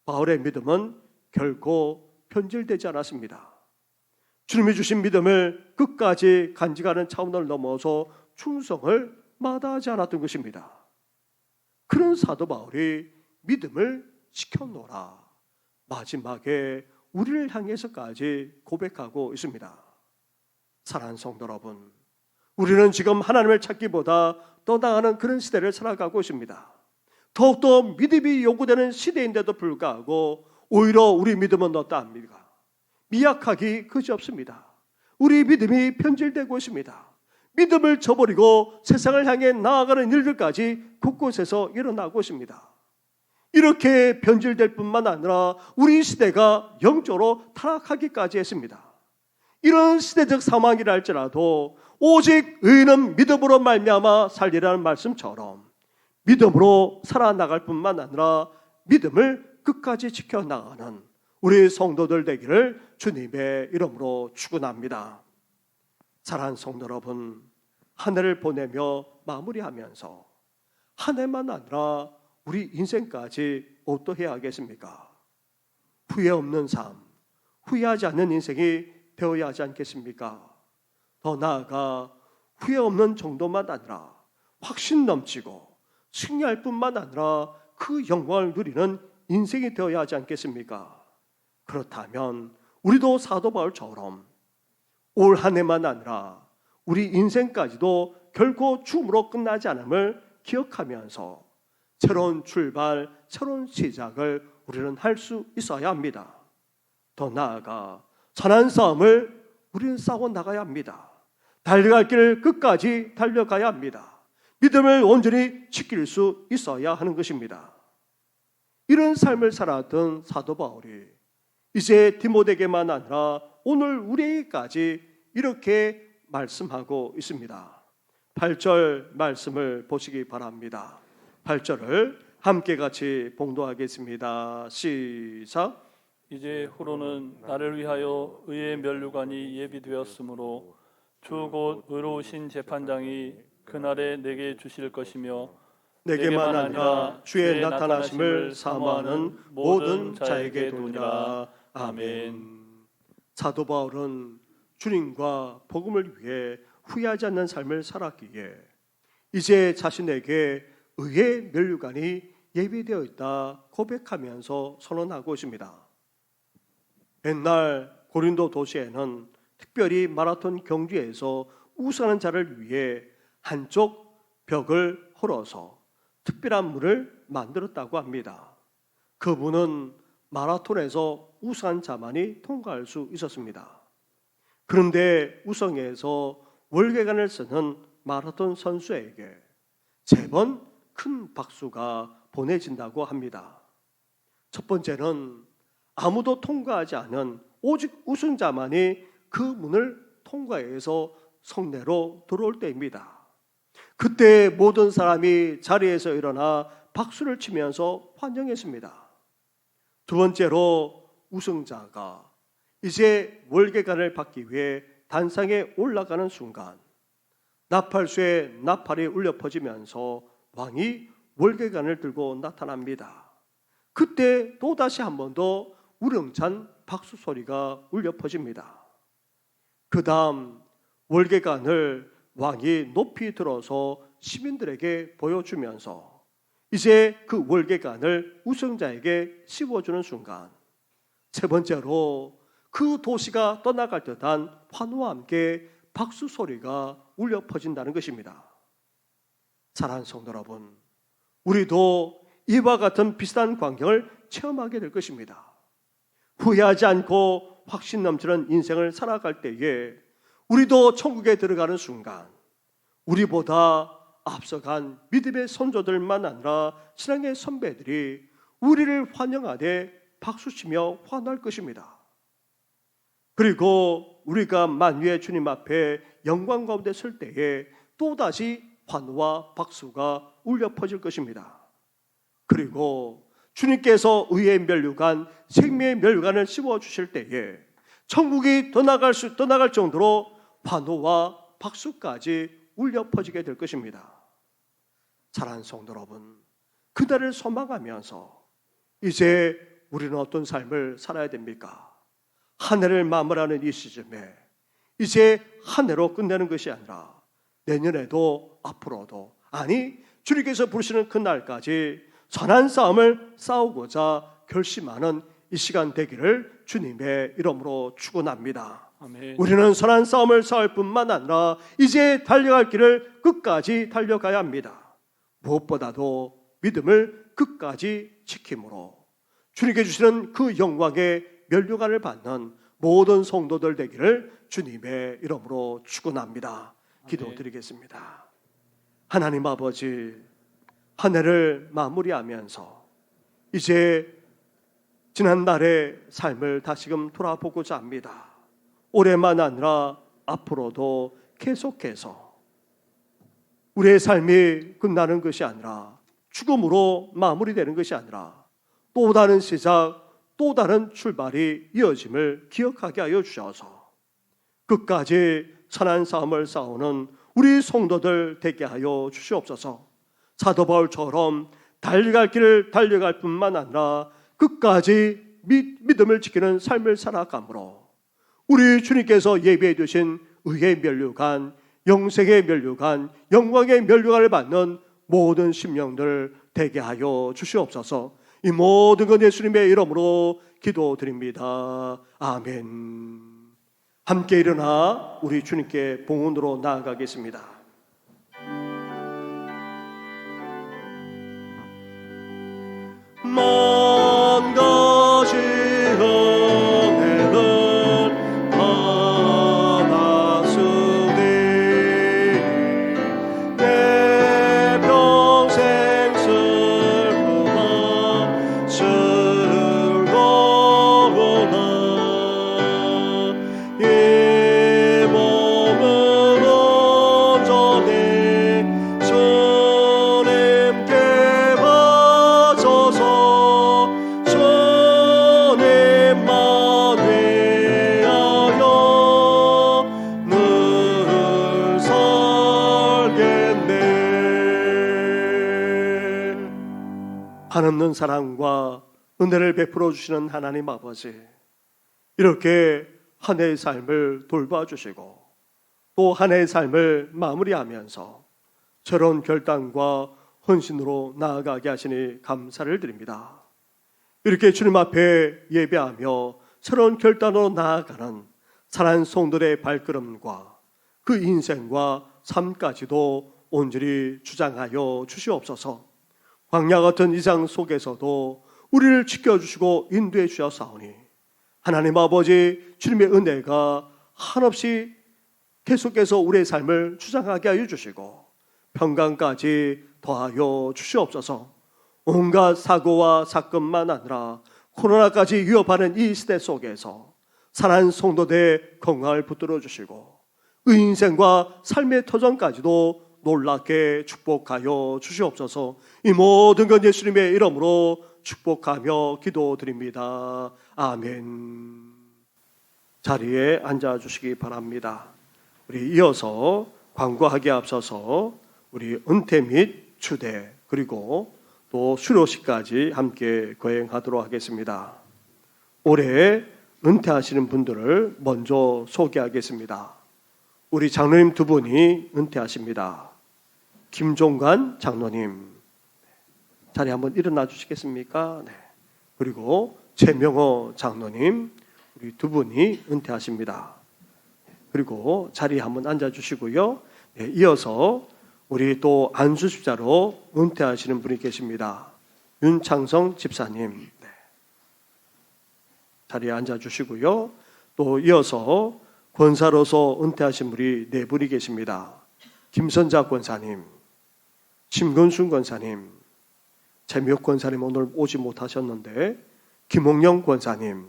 바울의 믿음은 결코 변질되지 않았습니다. 주님이 주신 믿음을 끝까지 간직하는 차원을 넘어서 충성을 마다하지 않았던 것입니다. 그런 사도 바울이 믿음을 지켜노라 마지막에 우리를 향해서까지 고백하고 있습니다. 사랑하는 성도 여러분, 우리는 지금 하나님을 찾기보다 떠나가는 그런 시대를 살아가고 있습니다. 더욱더 믿음이 요구되는 시대인데도 불구하고 오히려 우리 믿음은 어떠합니까? 미약하기 그지없습니다. 우리 믿음이 변질되고 있습니다. 믿음을 저버리고 세상을 향해 나아가는 일들까지 곳곳에서 일어나고 있습니다. 이렇게 변질될 뿐만 아니라 우리 시대가 영적으로 타락하기까지 했습니다. 이런 시대적 상황이라 할지라도 오직 의인은 믿음으로 말미암아 살리라는 말씀처럼 믿음으로 살아나갈 뿐만 아니라 믿음을 끝까지 지켜나가는 우리 성도들 되기를 주님의 이름으로 축원합니다. 사랑하는 성도 여러분, 한 해를 보내며 마무리하면서 한 해만 아니라 우리 인생까지 어떠해야 하겠습니까? 후회 없는 삶, 후회하지 않는 인생이 되어야 하지 않겠습니까? 더 나아가 후회 없는 정도만 아니라 확신 넘치고 승리할 뿐만 아니라 그 영광을 누리는 인생이 되어야 하지 않겠습니까? 그렇다면 우리도 사도 바울처럼 올 한 해만 아니라 우리 인생까지도 결코 죽음으로 끝나지 않음을 기억하면서 새로운 출발, 새로운 시작을 우리는 할 수 있어야 합니다. 더 나아가 선한 싸움을 우리는 싸워 나가야 합니다. 달려갈 길을 끝까지 달려가야 합니다. 믿음을 온전히 지킬 수 있어야 하는 것입니다. 이런 삶을 살았던 사도 바울이 이제 디모데에게만 아니라 오늘 우리에게까지 이렇게 말씀하고 있습니다. 8절 말씀을 보시기 바랍니다. 8절을 함께 같이 봉독하겠습니다. 시작.
이제 후로는 나를 위하여 의의 면류관이 예비되었으므로 주 곧 의로우신 재판장이 그날에 내게 주실 것이며
내게만 아니라 주의 나타나심을 사모하는 모든 자에게 도니라. 아멘. 사도 바울은 주님과 복음을 위해 후회하지 않는 삶을 살았기에 이제 자신에게 의의 면류관이 예비되어 있다 고백하면서 선언하고 있습니다. 옛날 고린도 도시에는 특별히 마라톤 경주에서 우승하는 자를 위해 한쪽 벽을 헐어서 특별한 문을 만들었다고 합니다. 그 문은 마라톤에서 우승한 자만이 통과할 수 있었습니다. 그런데 우승에서 월계관을 쓰는 마라톤 선수에게 3번 큰 박수가 보내진다고 합니다. 첫 번째는 아무도 통과하지 않은 오직 우승자만이 그 문을 통과해서 성내로 들어올 때입니다. 그때 모든 사람이 자리에서 일어나 박수를 치면서 환영했습니다. 두 번째로 우승자가 이제 월계관을 받기 위해 단상에 올라가는 순간 나팔수에 나팔이 울려 퍼지면서 왕이 월계관을 들고 나타납니다. 그때 또다시 한 번 더 우렁찬 박수 소리가 울려 퍼집니다. 그 다음 월계관을 왕이 높이 들어서 시민들에게 보여주면서 이제 그 월계관을 우승자에게 씌워주는 순간 세 번째로 그 도시가 떠나갈 듯한 환호와 함께 박수 소리가 울려 퍼진다는 것입니다. 사랑하는 성도 여러분, 우리도 이와 같은 비슷한 광경을 체험하게 될 것입니다. 후회하지 않고 확신 넘치는 인생을 살아갈 때에 우리도 천국에 들어가는 순간 우리보다 앞서간 믿음의 선조들만 아니라 신앙의 선배들이 우리를 환영하되 박수치며 환호할 것입니다. 그리고 우리가 만유의 주님 앞에 영광 가운데 설 때에 또다시 환호와 박수가 울려 퍼질 것입니다. 그리고 주님께서 의의 면류관, 생명의 면류관을 씌워주실 때에 천국이 떠나갈 정도로 환호와 박수까지 울려 퍼지게 될 것입니다. 사랑하는 성도 여러분, 그날을 소망하면서 이제 우리는 어떤 삶을 살아야 됩니까? 한 해를 마무리하는 이 시점에 이제 한 해로 끝내는 것이 아니라 내년에도 앞으로도, 아니 주님께서 부르시는 그날까지 선한 싸움을 싸우고자 결심하는 이 시간 되기를 주님의 이름으로 축원합니다.
아멘.
우리는 선한 싸움을 싸울 뿐만 아니라 이제 달려갈 길을 끝까지 달려가야 합니다. 무엇보다도 믿음을 끝까지 지킴으로 주님께 주시는 그 영광의 면류관을 받는 모든 성도들 되기를 주님의 이름으로 축원합니다. 기도드리겠습니다. 하나님 아버지, 한 해를 마무리하면서 이제 지난날의 삶을 다시금 돌아보고자 합니다. 올해만 아니라 앞으로도 계속해서 우리의 삶이 끝나는 것이 아니라 죽음으로 마무리되는 것이 아니라 또 다른 시작, 또 다른 출발이 이어짐을 기억하게 하여 주셔서 끝까지 선한 싸움을 싸우는 우리 성도들 되게 하여 주시옵소서. 사도 바울처럼 달려갈 길을 달려갈 뿐만 아니라 끝까지 믿음을 지키는 삶을 살아가므로 우리 주님께서 예비해 두신 의의 면류관, 영생의 면류관, 영광의 면류관을 받는 모든 심령들 되게 하여 주시옵소서. 이 모든 것 예수님의 이름으로 기도드립니다. 아멘. 함께 일어나 우리 주님께 봉헌으로 나아가겠습니다. 먼 것이 은혜는 받았으니 내 평생 슬픔아 즐거우나 이 몸은 온전히 주님께 바쳐서 주님만 위하여 늘 살겠네. 한없는 사랑과 은혜를 베풀어 주시는 하나님 아버지, 이렇게 한 해의 삶을 돌봐주시고 또 한 해의 삶을 마무리하면서 새로운 결단과 헌신으로 나아가게 하시니 감사를 드립니다. 이렇게 주님 앞에 예배하며 새로운 결단으로 나아가는 사랑하는 성도들의 발걸음과 그 인생과 삶까지도 온전히 주장하여 주시옵소서. 광야 같은 이장 속에서도 우리를 지켜주시고 인도해 주셨사오니 하나님 아버지 주님의 은혜가 한없이 계속해서 우리의 삶을 주장하게 하여 주시고 평강까지 더하여 주시옵소서. 온갖 사고와 사건만 아니라 코로나까지 위협하는 이 시대 속에서 사랑하는 성도들의 건강을 붙들어 주시고 그 인생과 삶의 터전까지도 놀랍게 축복하여 주시옵소서. 이 모든 것 예수님의 이름으로 축복하며 기도드립니다. 아멘. 자리에 앉아주시기 바랍니다. 우리 이어서 광고하기에 앞서서 우리 은퇴 및 추대 그리고 또 수료식까지 함께 거행하도록 하겠습니다. 올해 은퇴하시는 분들을 먼저 소개하겠습니다. 우리 장로님 두 분이 은퇴하십니다. 김종관 장로님, 자리 한번 일어나 주시겠습니까? 네. 그리고 최명호 장로님, 우리 두 분이 은퇴하십니다. 그리고 자리에 한번 앉아 주시고요. 네, 이어서 우리 또 안수집사로 은퇴하시는 분이 계십니다. 윤창성 집사님, 네. 자리에 앉아 주시고요. 또 이어서 권사로서 은퇴하신 분이 네 분이 계십니다. 김선자 권사님, 심건순 권사님, 재미옥 권사님 오늘 오지 못하셨는데 김홍영 권사님,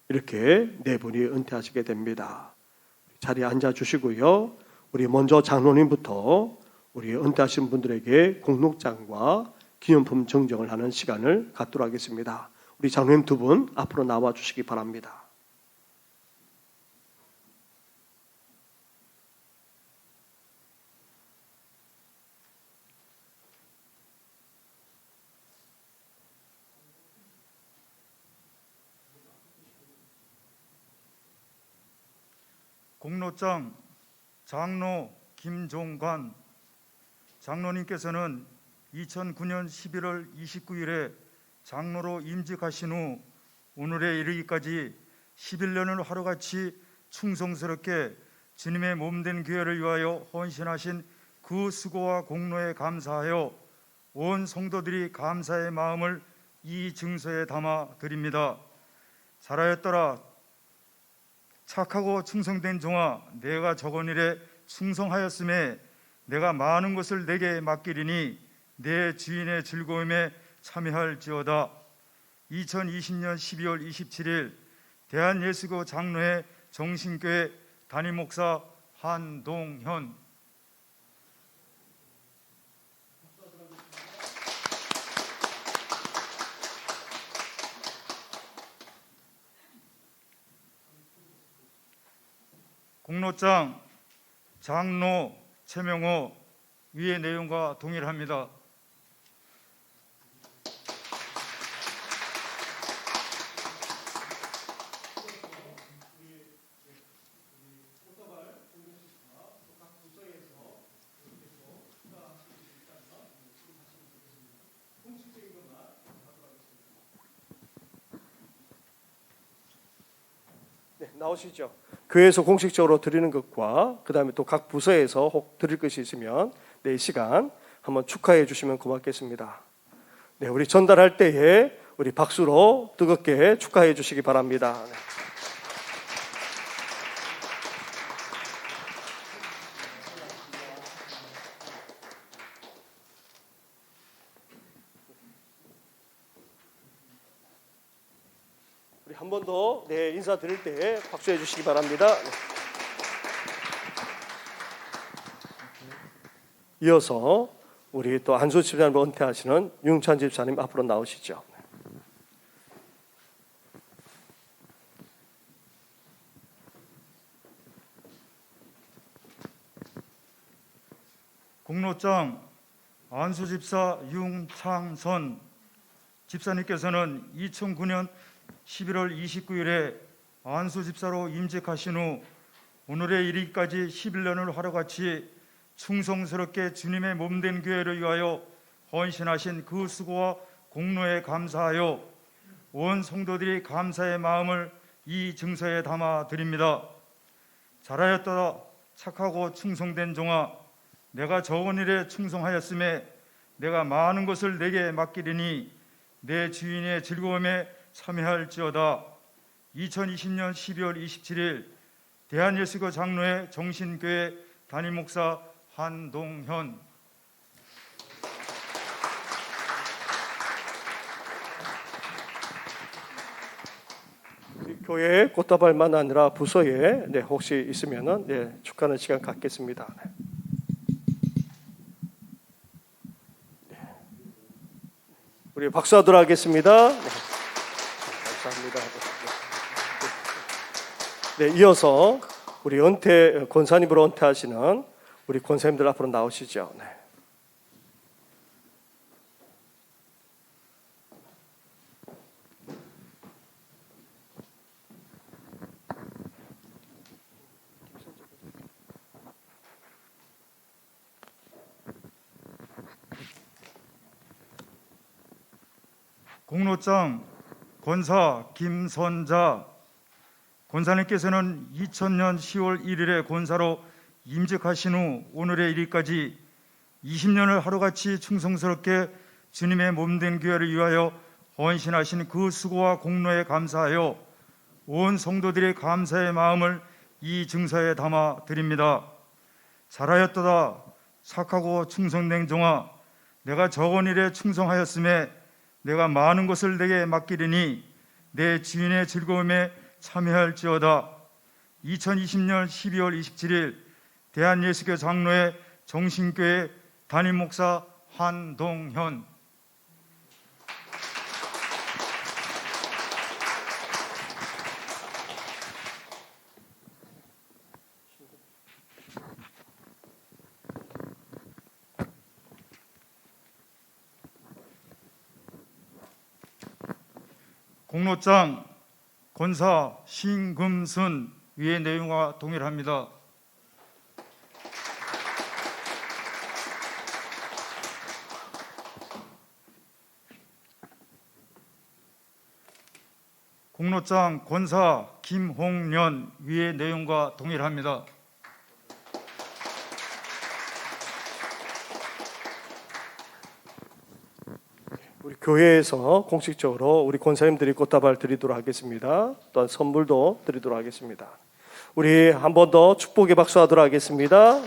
이렇게 네 분이 은퇴하시게 됩니다. 자리에 앉아 주시고요. 우리 먼저 장로님부터 우리 은퇴하신 분들에게 공록장과 기념품 증정을 하는 시간을 갖도록 하겠습니다. 우리 장로님 두 분 앞으로 나와 주시기 바랍니다.
공로장 장로 김종관 장로님께서는 2009년 11월 29일에 장로로 임직하신 후 오늘에 이르기까지 11년을 하루같이 충성스럽게 주님의 몸된 교회를 위하여 헌신하신 그 수고와 공로에 감사하여 온 성도들이 감사의 마음을 이 증서에 담아 드립니다. 잘하였더라 착하고 충성된 종아, 내가 적은 일에 충성하였음에 내가 많은 것을 내게 맡기리니 내 주인의 즐거움에 참여할지어다. 2020년 12월 27일 대한예수교 장로회 정신교회 담임목사 한동현. 공로장 장로 최명호 위의 내용과 동일합니다.
네, 나오시죠. 교회에서 공식적으로 드리는 것과 그다음에 또 각 부서에서 혹 드릴 것이 있으면 이 시간 한번 축하해 주시면 고맙겠습니다. 네, 우리 전달할 때에 우리 박수로 뜨겁게 축하해 주시기 바랍니다. 네. 우리 한 번 더 인사 드릴 때 박수해 주시기 바랍니다. 네. 이어서 우리 또 안수 집사님을 은퇴하시는 융찬 집사님 앞으로 나오시죠.
공로장 안수 집사 융창선 집사님께서는 2009년 11월 29일에 안수 집사로 임직하신 후 오늘의 이르기까지 11년을 하루같이 충성스럽게 주님의 몸된 교회를 위하여 헌신하신 그 수고와 공로에 감사하여 온 성도들이 감사의 마음을 이 증서에 담아 드립니다. 잘하였다 착하고 충성된 종아, 내가 적은 일에 충성하였음에 내가 많은 것을 내게 맡기리니 내 주인의 즐거움에 참여할지어다. 2020년 12월 27일 대한예수교 장로회 정신교회 담임목사 한동현.
우리 교회 꽃다발만 아니라 부서에 혹시 있으면은 축하하는 시간 갖겠습니다. 우리 박수하도록 하겠습니다. 네. 감사합니다. 네, 이어서 우리 권사님으로 은퇴하시는 우리 권사님들 앞으로 나오시죠. 네.
공로장 권사 김선자 권사님께서는 2000년 10월 1일에 권사로 임직하신 후 오늘의 이르기까지 20년을 하루같이 충성스럽게 주님의 몸된 교회를 위하여 헌신하신 그 수고와 공로에 감사하여 온 성도들의 감사의 마음을 이 증서에 담아 드립니다. 잘하였도다 착하고 충성된 종아, 내가 적은 일에 충성하였음에 내가 많은 것을 내게 맡기리니 내 주인의 즐거움에 참여할지어다. 2020년 12월 27일 대한예수교 장로회 정신교회 담임목사 한동현. 공로장 권사 신금순 위의 내용과 동일합니다. 공로장 권사 김홍련 위의 내용과 동일합니다.
우리 교회에서 공식적으로 우리 권사님들이 꽃다발 드리도록 하겠습니다. 또한 선물도 드리도록 하겠습니다. 우리 한 번 더 축복의 박수하도록 하겠습니다.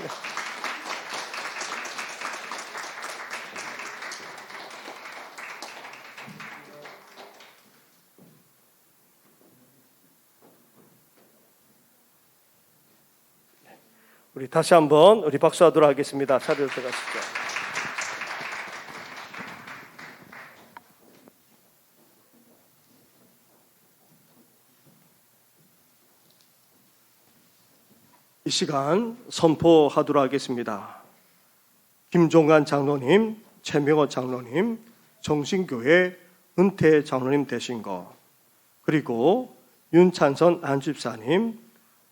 우리 다시 한번 우리 박수하도록 하겠습니다. 자리로 들어가시죠. 이 시간 선포하도록 하겠습니다. 김종관 장로님, 최명호 장로님, 정신교회 은퇴 장로님 되신 거, 그리고 윤찬선 안집사님,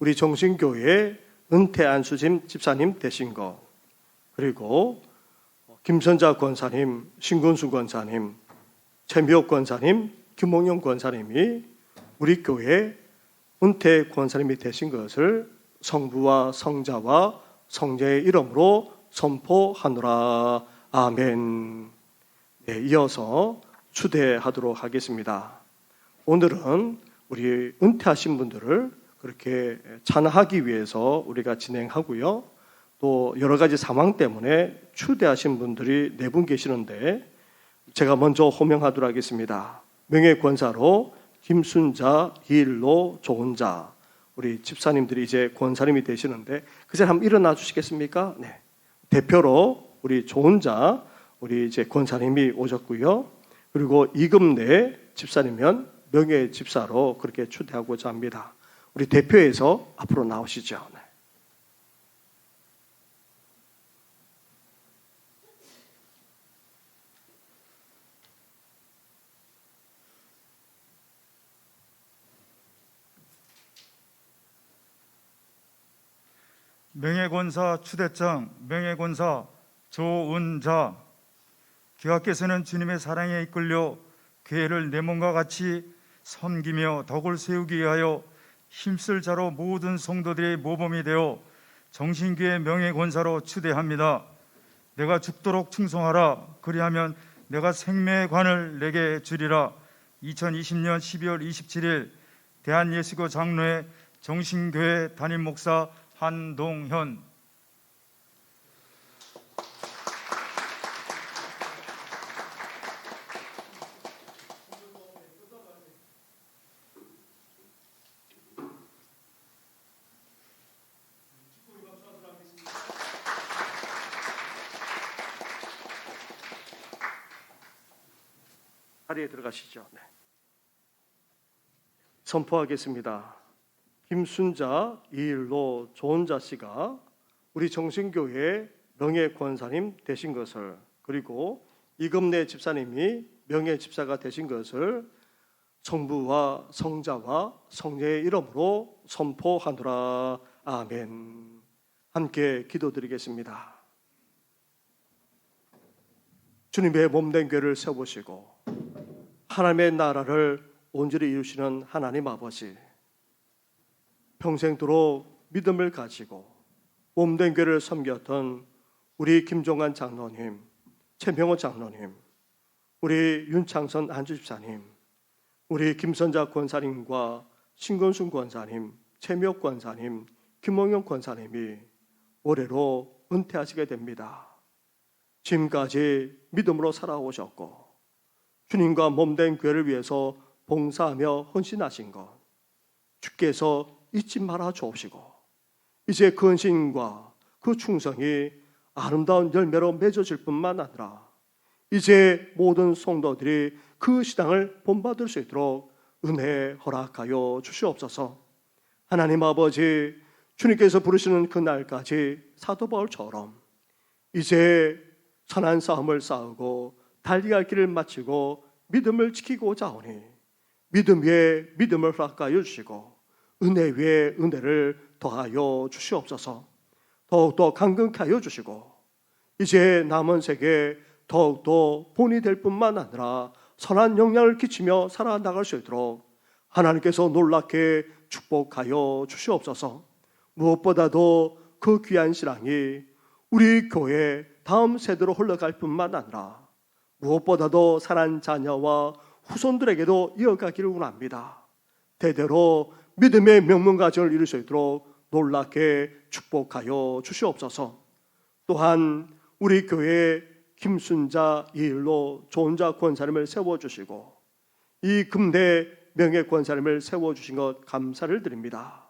우리 정신교회 은퇴 안수심 집사님 되신 거, 그리고 김선자 권사님, 신군수 권사님, 최미옥 권사님, 김홍영 권사님이 우리 교회 은퇴 권사님이 되신 것을 성부와 성자와 성자의 이름으로 선포하노라. 아멘. 네, 이어서 추대하도록 하겠습니다. 오늘은 우리 은퇴하신 분들을 그렇게 찬하기 위해서 우리가 진행하고요. 또 여러 가지 상황 때문에 추대하신 분들이 4분 계시는데 제가 먼저 호명하도록 하겠습니다. 명예권사로 김순자, 이일로, 조은자 우리 집사님들이 이제 권사님이 되시는데 그 자리에 한번 일어나 주시겠습니까? 네. 대표로 우리 조은자 우리 이제 권사님이 오셨고요. 그리고 이금래 집사님은 명예 집사로 그렇게 추대하고자 합니다. 우리 대표에서 앞으로 나오시죠. 네.
명예권사 추대장 명예권사 조은자, 귀하께서는 주님의 사랑에 이끌려 교회를 내 몸과 같이 섬기며 덕을 세우기 위하여 힘쓸 자로 모든 성도들의 모범이 되어 정신교회 명예권사로 추대합니다. 내가 죽도록 충성하라. 그리하면 내가 생명의 관을 내게 주리라. 2020년 12월 27일 대한예수교 장로회 정신교회 담임 목사 한동현.
자리에 들어가시죠. 네. 선포하겠습니다. 김순자, 이일로, 조은자 씨가 우리 정신교회 명예권사님 되신 것을, 그리고 이금래 집사님이 명예집사가 되신 것을 성부와 성자와 성령의 이름으로 선포하노라. 아멘. 함께 기도드리겠습니다. 주님의 몸된 교회를 세우시고 하나님의 나라를 온전히 이루시는 하나님 아버지, 평생도록 믿음을 가지고 몸된 교회를 섬겼던 우리 김종관 장로님, 최명호 장로님, 우리 윤창선 안주집사님, 우리 김선자 권사님과 신건순 권사님, 최미옥 권사님, 김홍영 권사님이 올해로 은퇴하시게 됩니다. 지금까지 믿음으로 살아오셨고 주님과 몸된 교회를 위해서 봉사하며 헌신하신 것 주께서 잊지 말아 주옵시고, 이제 그 헌신과 그 충성이 아름다운 열매로 맺어질 뿐만 아니라 이제 모든 성도들이 그 시당을 본받을 수 있도록 은혜 허락하여 주시옵소서. 하나님 아버지, 주님께서 부르시는 그날까지 사도 바울처럼 이제 선한 싸움을 싸우고 달려갈 길을 마치고 믿음을 지키고자 하오니 믿음 위에 믿음을 허락하여 주시고 은혜 위에 은혜를 더하여 주시옵소서. 더욱더 강건케 하여 주시고 이제 남은 세계 더욱더 본이 될 뿐만 아니라 선한 영향을 끼치며 살아나갈 수 있도록 하나님께서 놀랍게 축복하여 주시옵소서. 무엇보다도 그 귀한 신앙이 우리 교회 다음 세대로 흘러갈 뿐만 아니라 무엇보다도 사랑하는 자녀와 후손들에게도 이어가기를 원합니다. 대대로 믿음의 명문가정을 이룰 수 있도록 놀랍게 축복하여 주시옵소서. 또한 우리 교회에 김순자 이일로 존자 권사님을 세워주시고 이 금대 명예 권사님을 세워주신 것 감사를 드립니다.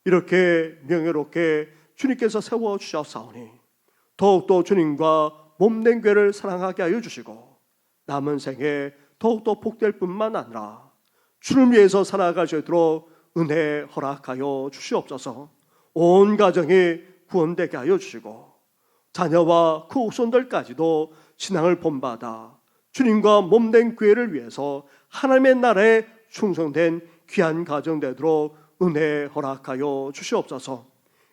이렇게 명예롭게 주님께서 세워주셨사오니 더욱더 주님과 몸된 교회를 사랑하게 하여 주시고 남은 생에 더욱더 복될 뿐만 아니라 주를 위해서 살아갈 수 있도록 은혜 허락하여 주시옵소서. 온 가정이 구원되게 하여 주시고 자녀와 그 후손들까지도 신앙을 본받아 주님과 몸된 교회를 위해서 하나님의 나라에 충성된 귀한 가정 되도록 은혜 허락하여 주시옵소서.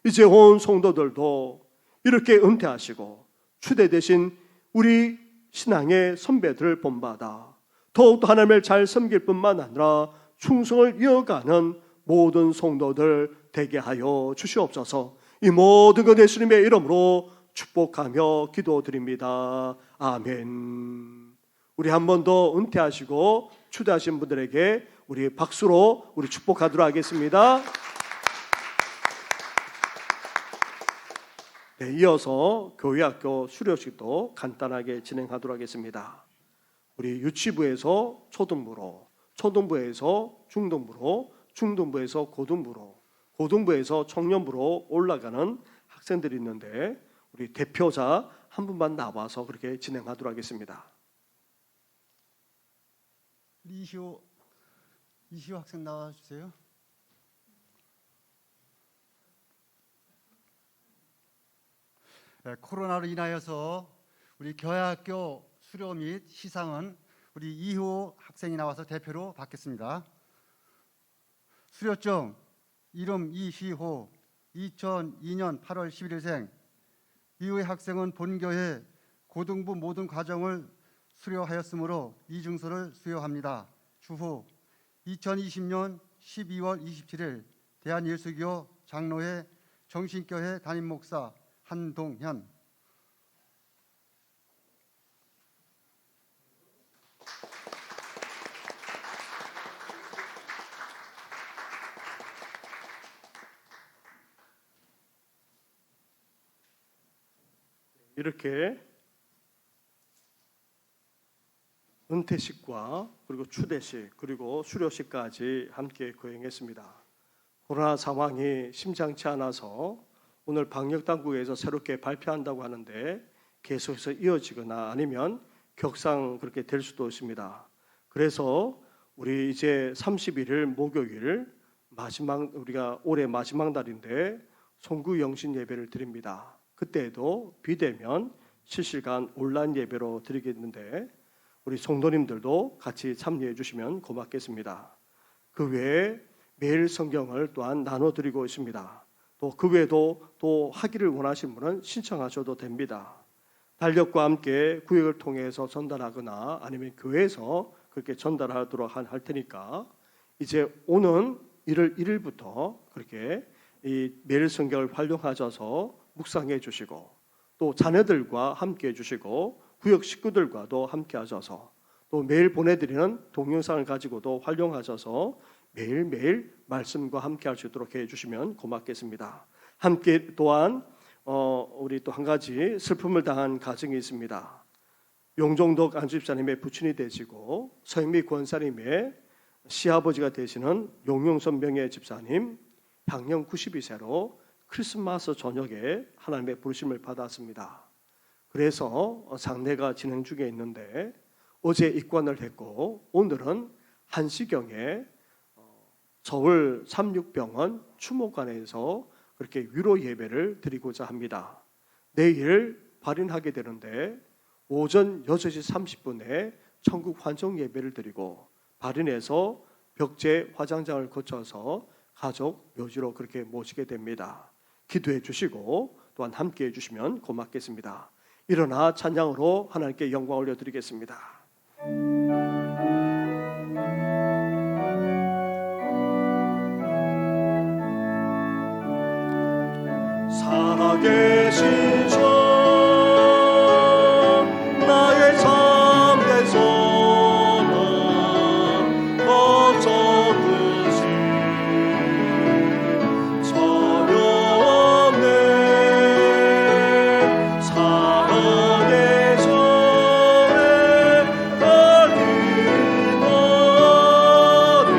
이제 온 성도들도 이렇게 은퇴하시고 추대되신 우리 신앙의 선배들을 본받아 더욱더 하나님을 잘 섬길 뿐만 아니라 충성을 이어가는 모든 성도들 되게 하여 주시옵소서. 이 모든 것 예수님의 이름으로 축복하며 기도드립니다. 아멘. 우리 한 번 더 은퇴하시고 추대하신 분들에게 우리 박수로 우리 축복하도록 하겠습니다. 네, 이어서 교회학교 수료식도 간단하게 진행하도록 하겠습니다. 우리 유치부에서 초등부로, 초등부에서 중등부로, 중등부에서 고등부로, 고등부에서 청년부로 올라가는 학생들이 있는데 우리 대표자 한 분만 나와서 그렇게 진행하도록 하겠습니다.
이시호 학생 나와주세요. 네, 코로나로 인하여서 우리 교회학교 수료 및 시상은 우리 이호 학생이 나와서 대표로 받겠습니다. 수료증 이름 이희호 2002년 8월 11일생. 이후의 학생은 본교회 고등부 모든 과정을 수료하였으므로 이증서를 수여합니다. 주후 2020년 12월 27일 대한예수교 장로회 정신교회 담임목사 한동현.
이렇게 은퇴식과 그리고 추대식 그리고 수료식까지 함께 거행했습니다. 코로나 상황이 심상치 않아서 오늘 방역당국에서 새롭게 발표한다고 하는데 계속해서 이어지거나 아니면 격상 그렇게 될 수도 있습니다. 그래서 우리 이제 31일 목요일 우리가 올해 마지막 날인데 송구 영신 예배를 드립니다. 그때에도 비대면 실시간 온라인 예배로 드리겠는데 우리 성도님들도 같이 참여해 주시면 고맙겠습니다. 그 외에 매일 성경을 또한 나눠드리고 있습니다. 또 그 외에도 또 하기를 원하시는 분은 신청하셔도 됩니다. 달력과 함께 구역을 통해서 전달하거나 아니면 교회에서 그렇게 전달하도록 할 테니까 이제 오는 1월 1일부터 그렇게 이 매일 성경을 활용하셔서 묵상해 주시고 또 자녀들과 함께 해주시고 구역 식구들과도 함께 하셔서 또 매일 보내드리는 동영상을 가지고도 활용하셔서 매일매일 말씀과 함께 할 수 있도록 해주시면 고맙겠습니다. 함께 또한 우리 또 한 가지 슬픔을 당한 가정이 있습니다. 용종덕 안수집사님의 부친이 되시고 서인미 권사님의 시아버지가 되시는 용용선 명예 집사님 향년 92세로 크리스마스 저녁에 하나님의 부르심을 받았습니다. 그래서 장례가 진행 중에 있는데 어제 입관을 했고 오늘은 1시경에 서울 삼육병원 추모관에서 그렇게 위로 예배를 드리고자 합니다. 내일 발인하게 되는데 오전 6시 30분에 천국 환송 예배를 드리고 발인해서 벽제 화장장을 거쳐서 가족 묘지로 그렇게 모시게 됩니다. 기도해 주시고 또한 함께 해주시면 고맙겠습니다. 일어나 찬양으로 하나님께 영광 올려드리겠습니다. 살아계신 주 나의 삶의 소망 걱정 없이 전혀 없네 사랑의 손에 달린 너니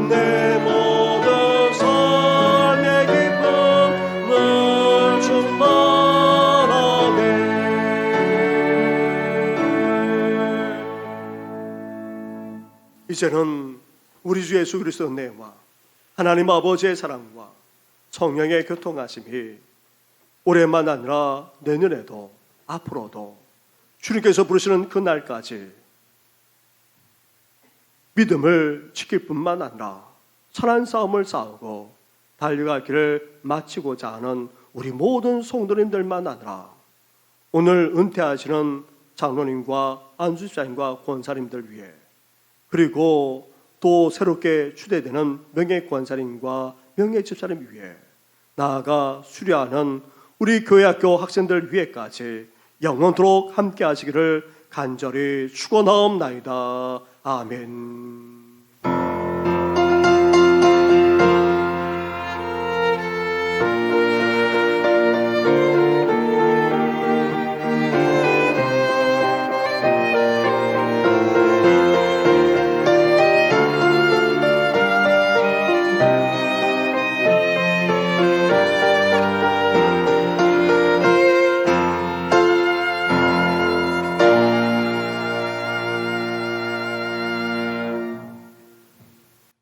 내 모든 삶의 기쁨 늘 충만하네. 이제는 우리 주 예수 그리스도의 은혜와 하나님 아버지의 사랑과 성령의 교통하심이 올해만 아니라 내년에도 앞으로도 주님께서 부르시는 그 날까지 믿음을 지킬 뿐만 아니라 선한 싸움을 싸우고 달려갈 길을 마치고자 하는 우리 모든 성도님들만 아니라 오늘 은퇴하시는 장로님과 안수집사님과 권사님들 위해 그리고 또 새롭게 추대되는 명예권사님과 명예집사님 위해 나아가 수료하는 우리 교회학교 학생들 위해까지 영원토록 함께 하시기를 간절히 축원하옵나이다. 아멘.